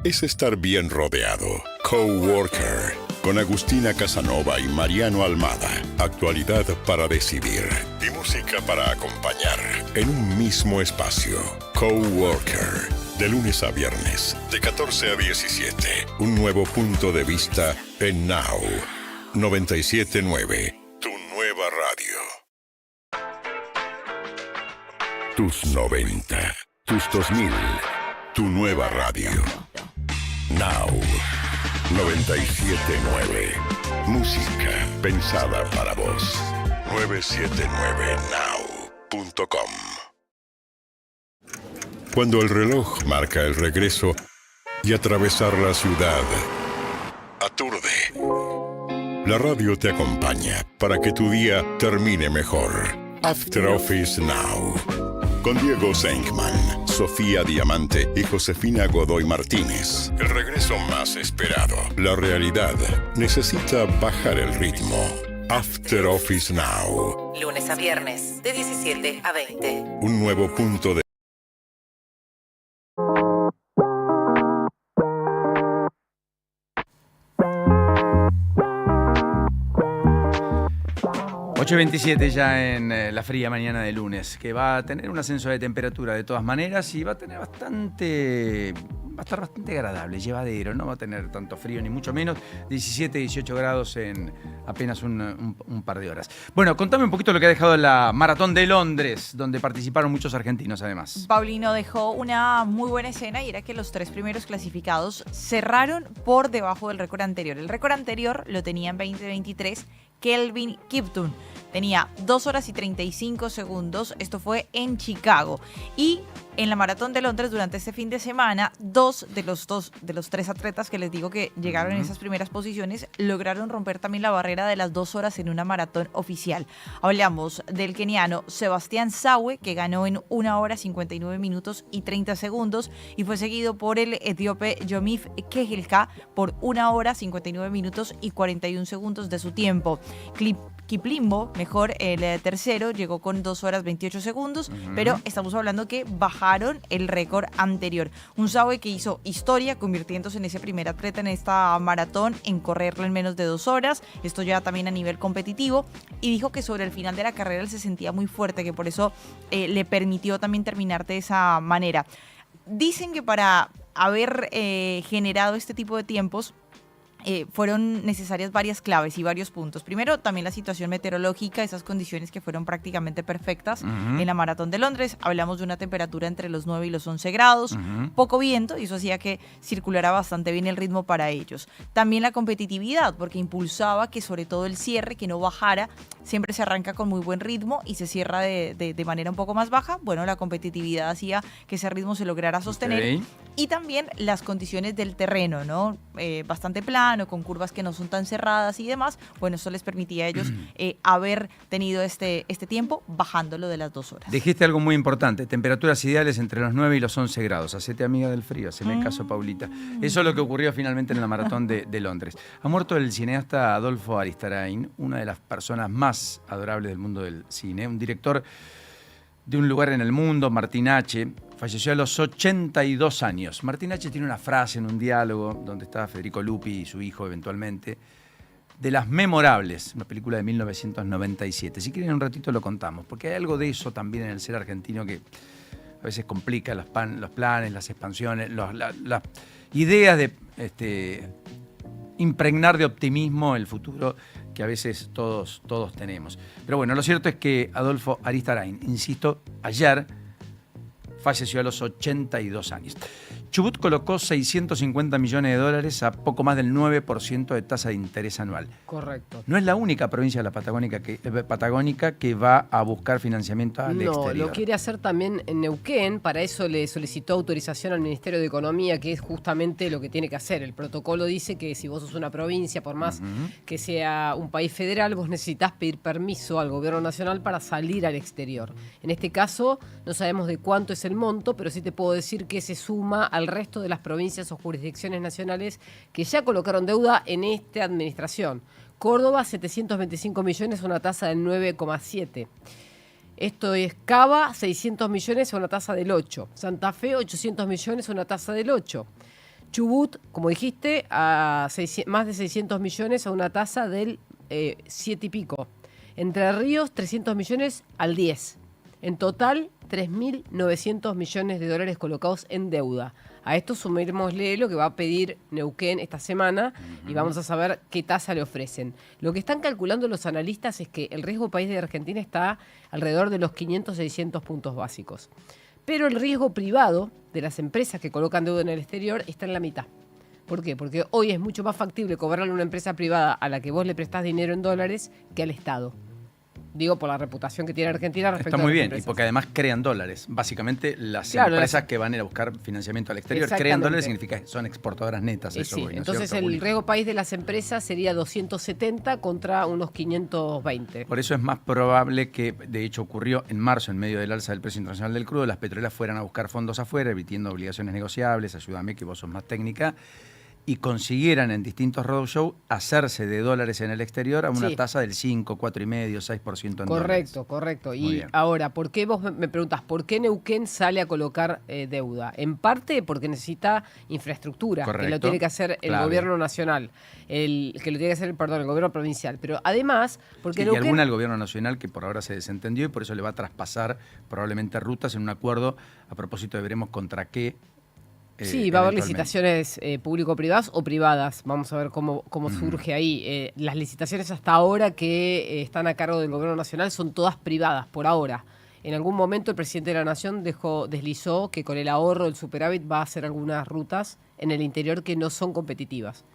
es estar bien rodeado. Coworker, con Agustina Casanova y Mariano Almada. Actualidad para decidir y música para acompañar en un mismo espacio. Coworker, De lunes a viernes, de 14 a 17. Un nuevo punto de vista en Now. 97.9. Tu nueva radio. Tus 90. Tus 2000. Tu nueva radio. Now. 97.9. Música pensada para vos. 979now.com. Cuando el reloj marca el regreso y atravesar la ciudad aturde. La radio te acompaña para que tu día termine mejor. After Office Now. Con Diego Senkman, Sofía Diamante y Josefina Godoy Martínez. El regreso más esperado. La realidad necesita bajar el ritmo. After Office Now. Lunes a viernes, de 17 a 20. Un nuevo punto de 8:27 ya en la fría mañana de lunes, que va a tener un ascenso de temperatura de todas maneras y va a estar bastante agradable, llevadero, no va a tener tanto frío ni mucho menos, 17, 18 grados en apenas un par de horas. Bueno, contame un poquito lo que ha dejado la Maratón de Londres, donde participaron muchos argentinos además. Paulino dejó una muy buena escena y era que los 3 primeros clasificados cerraron por debajo del récord anterior. El récord anterior lo tenía en 2023 Kelvin Kiptum. Tenía 2 horas y 35 segundos. Esto fue en Chicago. Y en la Maratón de Londres durante este fin de semana, dos de los 3 atletas que les digo que llegaron en esas primeras posiciones lograron romper también la barrera de las 2 horas en una maratón oficial. Hablamos del keniano Sebastián Sawe, que ganó en 1 hora 59 minutos y 30 segundos y fue seguido por el etíope Yomif Kehilka por 1 hora 59 minutos y 41 segundos de su tiempo. Kiplimbo, mejor, el tercero, llegó con 2 horas 28 segundos, pero estamos hablando que bajaron el récord anterior. Un Sawe que hizo historia, convirtiéndose en ese primer atleta en esta maratón en correrlo en menos de 2 horas, esto ya también a nivel competitivo, y dijo que sobre el final de la carrera él se sentía muy fuerte, que por eso le permitió también terminar de esa manera. Dicen que para haber generado este tipo de tiempos, fueron necesarias varias claves y varios puntos. Primero, también la situación meteorológica, esas condiciones que fueron prácticamente perfectas en la Maratón de Londres. Hablamos de una temperatura entre los 9 y los 11 grados, poco viento, y eso hacía que circulara bastante bien el ritmo para ellos. También la competitividad, porque impulsaba que sobre todo el cierre, que no bajara, siempre se arranca con muy buen ritmo y se cierra de manera un poco más baja. Bueno, la competitividad hacía que ese ritmo se lograra sostener. Okay. Y también las condiciones del terreno, ¿no? Bastante plano, con curvas que no son tan cerradas y demás. Bueno, eso les permitía a ellos haber tenido este tiempo bajándolo de las 2 horas. Dijiste algo muy importante, temperaturas ideales entre los 9 y los 11 grados. Hacete amiga del frío, haceme caso, Paulita. Eso es lo que ocurrió finalmente en la Maratón de Londres. Ha muerto el cineasta Adolfo Aristarain, una de las personas más adorables del mundo del cine, un director de un lugar en el mundo, Martinache. Falleció a los 82 años. Martinache tiene una frase en un diálogo donde estaba Federico Lupi y su hijo eventualmente, de las memorables, una película de 1997. Si quieren un ratito lo contamos, porque hay algo de eso también en el ser argentino que a veces complica los planes, las expansiones, las ideas de impregnar de optimismo el futuro que a veces todos tenemos. Pero bueno, lo cierto es que Adolfo Aristarain, insisto, ayer falleció a los 82 años. Chubut colocó $650 millones a poco más del 9% de tasa de interés anual. Correcto. No es la única provincia de la Patagónica que va a buscar financiamiento al exterior. No, lo quiere hacer también en Neuquén. Para eso le solicitó autorización al Ministerio de Economía, que es justamente lo que tiene que hacer. El protocolo dice que si vos sos una provincia, por más que sea un país federal, vos necesitas pedir permiso al gobierno nacional para salir al exterior. En este caso, no sabemos de cuánto es el monto, pero sí te puedo decir que se suma al resto de las provincias o jurisdicciones nacionales que ya colocaron deuda en esta administración. Córdoba, 725 millones, una tasa del 9,7%. Esto es Cava, 600 millones, una tasa del 8%. Santa Fe, 800 millones, una tasa del 8%. Chubut, como dijiste, a más de 600 millones a una tasa del 7 y pico. Entre Ríos, 300 millones al 10%. En total, 3.900 millones de dólares colocados en deuda. A esto sumémosle lo que va a pedir Neuquén esta semana y vamos a saber qué tasa le ofrecen. Lo que están calculando los analistas es que el riesgo país de Argentina está alrededor de los 500-600 puntos básicos. Pero el riesgo privado de las empresas que colocan deuda en el exterior está en la mitad. ¿Por qué? Porque hoy es mucho más factible cobrarle a una empresa privada a la que vos le prestás dinero en dólares que al Estado. Digo, por la reputación que tiene Argentina respecto a Está muy las bien, empresas. y porque además crean dólares. Básicamente las Claro, empresas que van a ir a buscar financiamiento al exterior crean dólares, significa que son exportadoras netas. Eso, Sí, ¿no es entonces cierto, el Juli? riesgo país de las empresas sería 270 contra unos 520. Por eso es más probable que, de hecho ocurrió en marzo, en medio del alza del precio internacional del crudo, las petroleras fueran a buscar fondos afuera, evitando obligaciones negociables, ayúdame que vos sos más técnica, y consiguieran en distintos roadshows hacerse de dólares en el exterior a una Sí. tasa del 5, 4,5, 6% en dólares. Correcto. Muy Y bien. ahora, ¿por qué vos me preguntás, por qué Neuquén sale a colocar deuda? En parte porque necesita infraestructura, que lo Correcto. tiene que hacer el Clave. gobierno nacional, el gobierno provincial. Pero además, porque Sí, y Neuquén... alguna al gobierno nacional que por ahora se desentendió y por eso le va a traspasar probablemente rutas en un acuerdo a propósito de veremos contra qué. Sí, va a haber eventualmente. licitaciones público-privadas o privadas. Vamos a ver cómo surge ahí. Las licitaciones hasta ahora que están a cargo del gobierno nacional son todas privadas, por ahora. En algún momento el presidente de la Nación deslizó que con el ahorro del superávit va a hacer algunas rutas en el interior que no son competitivas.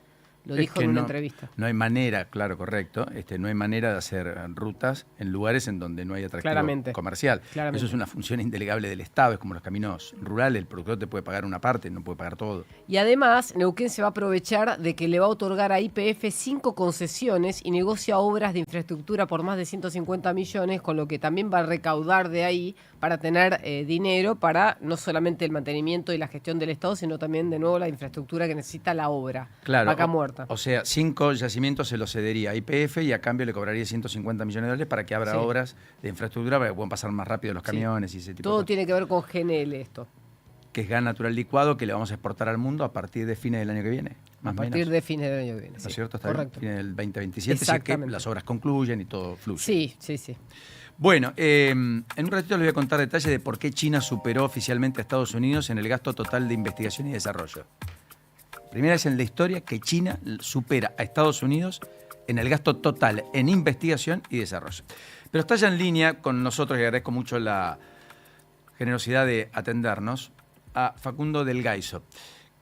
Lo Es dijo que en una no- entrevista. No hay manera, claro, correcto. No hay manera de hacer rutas en lugares en donde no hay atractivo Claramente. comercial. Claramente. Eso es una función indelegable del Estado, es como los caminos rurales, el productor te puede pagar una parte, no puede pagar todo. Y además, Neuquén se va a aprovechar de que le va a otorgar a YPF 5 concesiones y negocia obras de infraestructura por más de 150 millones, con lo que también va a recaudar de ahí para tener dinero para no solamente el mantenimiento y la gestión del Estado, sino también, de nuevo, la infraestructura que necesita la obra. Claro. Vaca muerta. O sea, 5 yacimientos se los cedería a YPF y a cambio le cobraría 150 millones de dólares para que abra Sí. obras de infraestructura para que puedan pasar más rápido los camiones y ese tipo de Todo cosas. tiene que ver con GNL esto. Que es gas natural licuado que le vamos a exportar al mundo a partir de fines del año que viene. Más A o partir menos. de fines del año que viene. ¿No Sí, es cierto? Está correcto. bien. Fines del 2027, si es que Exactamente. las obras concluyen y todo fluye. Sí. Bueno, en un ratito les voy a contar detalles de por qué China superó oficialmente a Estados Unidos en el gasto total de investigación y desarrollo. Primera vez en la historia que China supera a Estados Unidos en el gasto total en investigación y desarrollo. Pero está ya en línea con nosotros y agradezco mucho la generosidad de atendernos a Facundo Del Gaiso,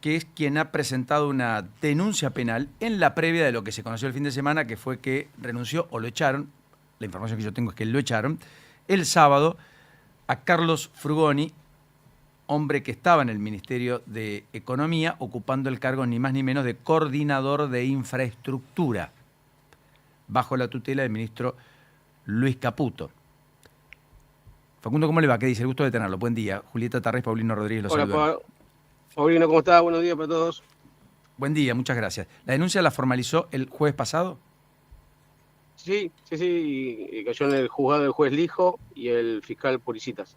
que es quien ha presentado una denuncia penal en la previa de lo que se conoció el fin de semana, que fue que renunció o lo echaron, la información que yo tengo es que lo echaron, el sábado a Carlos Frugoni, hombre que estaba en el Ministerio de Economía, ocupando el cargo ni más ni menos de coordinador de infraestructura, bajo la tutela del ministro Luis Caputo. Facundo, ¿cómo le va? ¿Qué dice? El gusto de tenerlo. Buen día. Julieta Tarrés, Paulino Rodríguez, los Hola, saludan. Paulino, ¿cómo estás? Buenos días para todos. Buen día, muchas gracias. ¿La denuncia la formalizó el jueves pasado? Sí, y cayó en el juzgado del juez Lijo y el fiscal Puricitas.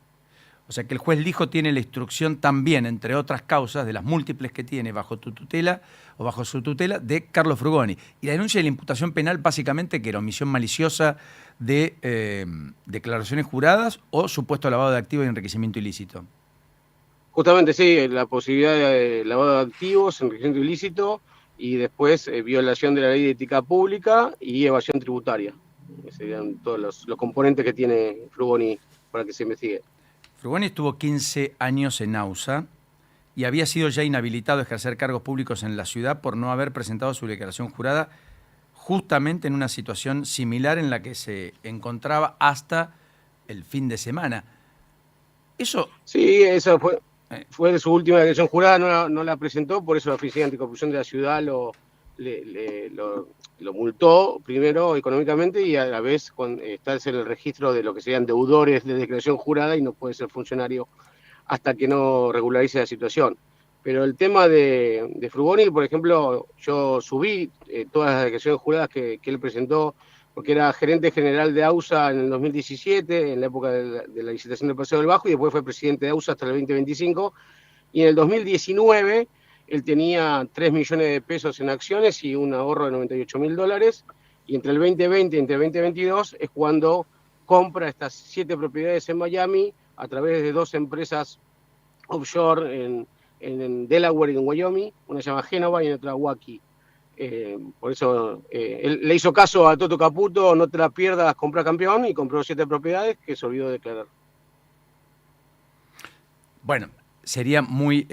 O sea que el juez Lijo tiene la instrucción también, entre otras causas, de las múltiples que tiene bajo tu tutela o bajo su tutela, de Carlos Frugoni. Y la denuncia de la imputación penal básicamente que era omisión maliciosa de declaraciones juradas o supuesto lavado de activos y enriquecimiento ilícito. Justamente sí, la posibilidad de lavado de activos, enriquecimiento ilícito y después violación de la ley de ética pública y evasión tributaria. Serían todos los componentes que tiene Frugoni para que se investigue. Frugoni estuvo 15 años en AUSA y había sido ya inhabilitado a ejercer cargos públicos en la ciudad por no haber presentado su declaración jurada justamente en una situación similar en la que se encontraba hasta el fin de semana. Eso... Sí, eso fue de su última declaración jurada, no la presentó, por eso la Oficina Anticorrupción de la ciudad lo multó primero económicamente y a la vez está en el registro de lo que serían deudores de declaración jurada y no puede ser funcionario hasta que no regularice la situación. Pero el tema de Frugoni, por ejemplo, yo subí todas las declaraciones juradas que él presentó, porque era gerente general de AUSA en el 2017, en la época de la licitación del Paseo del Bajo, y después fue presidente de AUSA hasta el 2025, y en el 2019 él tenía 3 millones de pesos en acciones y un ahorro de $98.000, y entre el 2020 y entre el 2022 es cuando compra estas 7 propiedades en Miami a través de 2 empresas offshore en Delaware y en Wyoming, una se llama Genova y otra Waukee. Por eso él le hizo caso a Toto Caputo, no te la pierdas, compra campeón, y compró 7 propiedades que se olvidó de declarar. Bueno, sería muy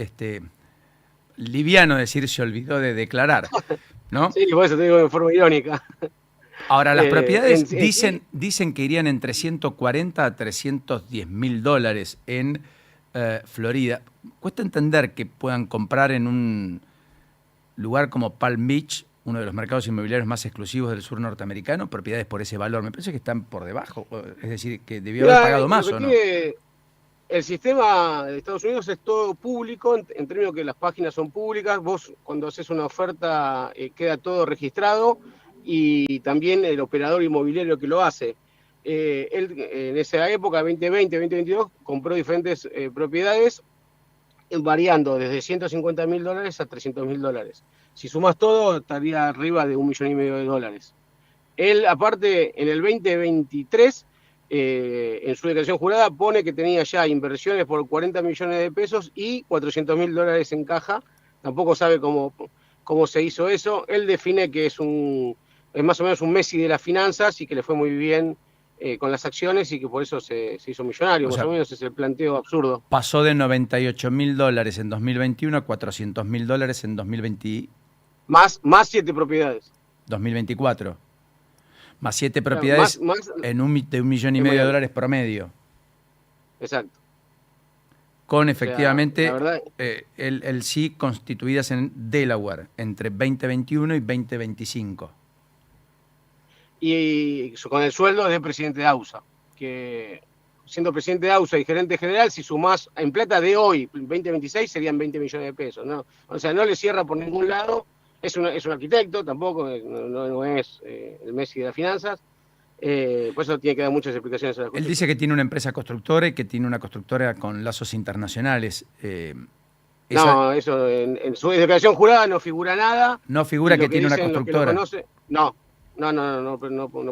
liviano decir se olvidó de declarar, ¿no? Sí, por eso te digo de forma irónica. Ahora, las propiedades sí. dicen que irían entre 140 a 310 mil dólares en Florida. Cuesta entender que puedan comprar en un lugar como Palm Beach, uno de los mercados inmobiliarios más exclusivos del sur norteamericano, propiedades por ese valor. Me parece que están por debajo, es decir, que debió haber pagado más, ¿o no? El sistema de Estados Unidos es todo público, en términos que las páginas son públicas. Vos, cuando haces una oferta, queda todo registrado, y también el operador inmobiliario que lo hace. Él, en esa época, 2020, 2022, compró diferentes propiedades, variando desde 150 mil dólares a 300 mil dólares. Si sumas todo, estaría arriba de $1,5 millones de dólares. Él, aparte, en el 2023, en su declaración jurada, pone que tenía ya inversiones por 40 millones de pesos y 400 mil dólares en caja. Tampoco sabe cómo se hizo eso. Él define que es más o menos un Messi de las finanzas y que le fue muy bien con las acciones y que por eso se hizo millonario. Más o menos es el planteo absurdo. Pasó de 98 mil dólares en 2021 a 400 mil dólares en 2020. Más 7 propiedades. 2024. Más 7 propiedades más de $1,5 millones de dólares promedio. Exacto. Con efectivamente, la verdad, el sí constituidas en Delaware entre 2021 y 2025. Y con el sueldo de presidente de AUSA, que siendo presidente de AUSA y gerente general, si sumás en plata de hoy, 2026, serían 20 millones de pesos, ¿no? O sea, no le cierra por ningún lado. Es un arquitecto, tampoco no es el Messi de las finanzas. Por eso tiene que dar muchas explicaciones a la Él dice que tiene una empresa constructora y que tiene una constructora con lazos internacionales. No, eso en su declaración jurada no figura nada. No figura que tiene una constructora. No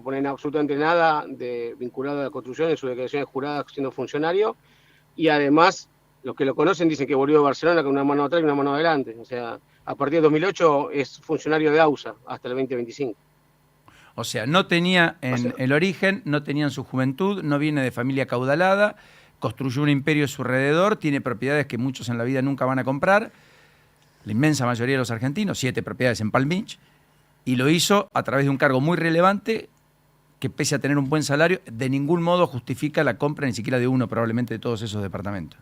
ponen absolutamente nada vinculado a la construcción en su declaración jurada siendo funcionario. Y además, los que lo conocen dicen que volvió de Barcelona con una mano atrás y una mano adelante. O sea, a partir de 2008 es funcionario de AUSA hasta el 2025. O sea, no tenía el origen, no tenía en su juventud, no viene de familia caudalada, construyó un imperio a su alrededor, tiene propiedades que muchos en la vida nunca van a comprar, la inmensa mayoría de los argentinos, 7 propiedades en Palm Beach, y lo hizo a través de un cargo muy relevante que, pese a tener un buen salario, de ningún modo justifica la compra ni siquiera de uno probablemente de todos esos departamentos.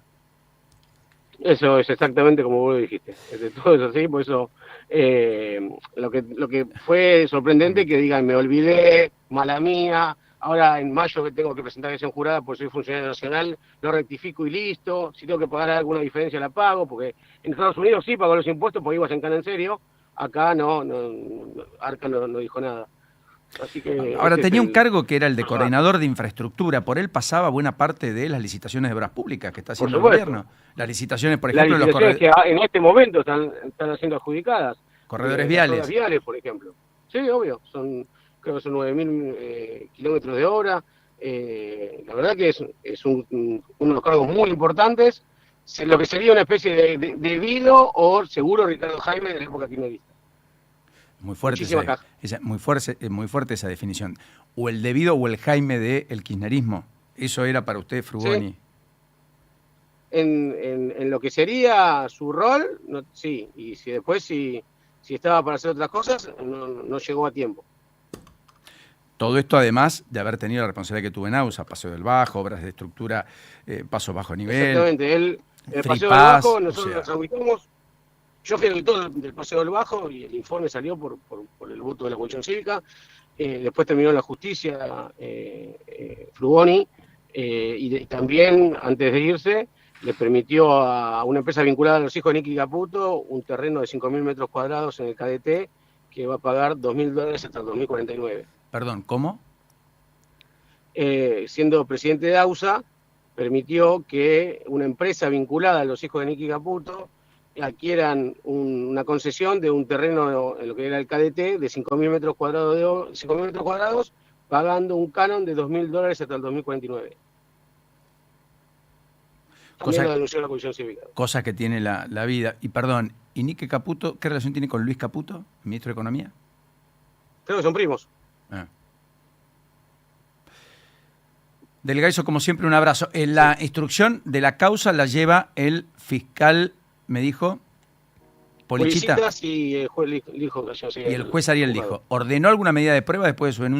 Eso es exactamente como vos lo dijiste. De todo eso así, por eso lo que fue sorprendente que digan, me olvidé, mala mía, ahora en mayo que tengo que presentar declaración jurada porque soy funcionario nacional, lo rectifico y listo, si tengo que pagar alguna diferencia la pago, porque en Estados Unidos sí pago los impuestos porque ibas en cana en serio, acá no Arca no dijo nada. Así que ahora, tenía un cargo que era el de coordinador de infraestructura. Por él pasaba buena parte de las licitaciones de obras públicas que está haciendo el gobierno. Las licitaciones, por ejemplo, las licitaciones que en este momento están siendo adjudicadas. Corredores viales. Corredores viales, por ejemplo. Sí, obvio. Creo que son 9.000 kilómetros de obra. La verdad que es uno de los cargos muy importantes. Lo que sería una especie de debido o seguro Ricardo Jaime de la época kirchnerista. Muy fuerte, muy fuerte esa definición. O el debido o el Jaime del kirchnerismo. ¿Eso era para usted, Frugoni? Sí. En lo que sería su rol, sí. Y si después, si estaba para hacer otras cosas, no llegó a tiempo. Todo esto además de haber tenido la responsabilidad que tuvo en AUSA, Paseo del Bajo, obras de estructura, paso bajo nivel. Exactamente. El Paseo del Bajo, nosotros nos ubicamos. Yo fui el autor del Paseo del Bajo y el informe salió por el voto de la Comisión Cívica. Después terminó en la justicia Frugoni y también, antes de irse, le permitió a una empresa vinculada a los hijos de Nicky Caputo un terreno de 5.000 metros cuadrados en el KDT que va a pagar $2.000 hasta el 2049. Perdón, ¿cómo? Siendo presidente de AUSA, permitió que una empresa vinculada a los hijos de Nicky Caputo adquieran una concesión de un terreno en lo que era el KDT de 5.000 metros cuadrados, pagando un canon de $2.000 hasta el 2049. También lo denunció la Comisión Cívica. Cosa que tiene la vida. Y perdón, ¿y Nique Caputo, qué relación tiene con Luis Caputo, ministro de Economía? Creo que son primos. Ah. Delegado, como siempre, un abrazo. La instrucción de la causa la lleva el fiscal, me dijo, Polichita. Policitas y el juez dijo. Y el juez Ariel dijo, ¿ordenó alguna medida de prueba después de su denuncia?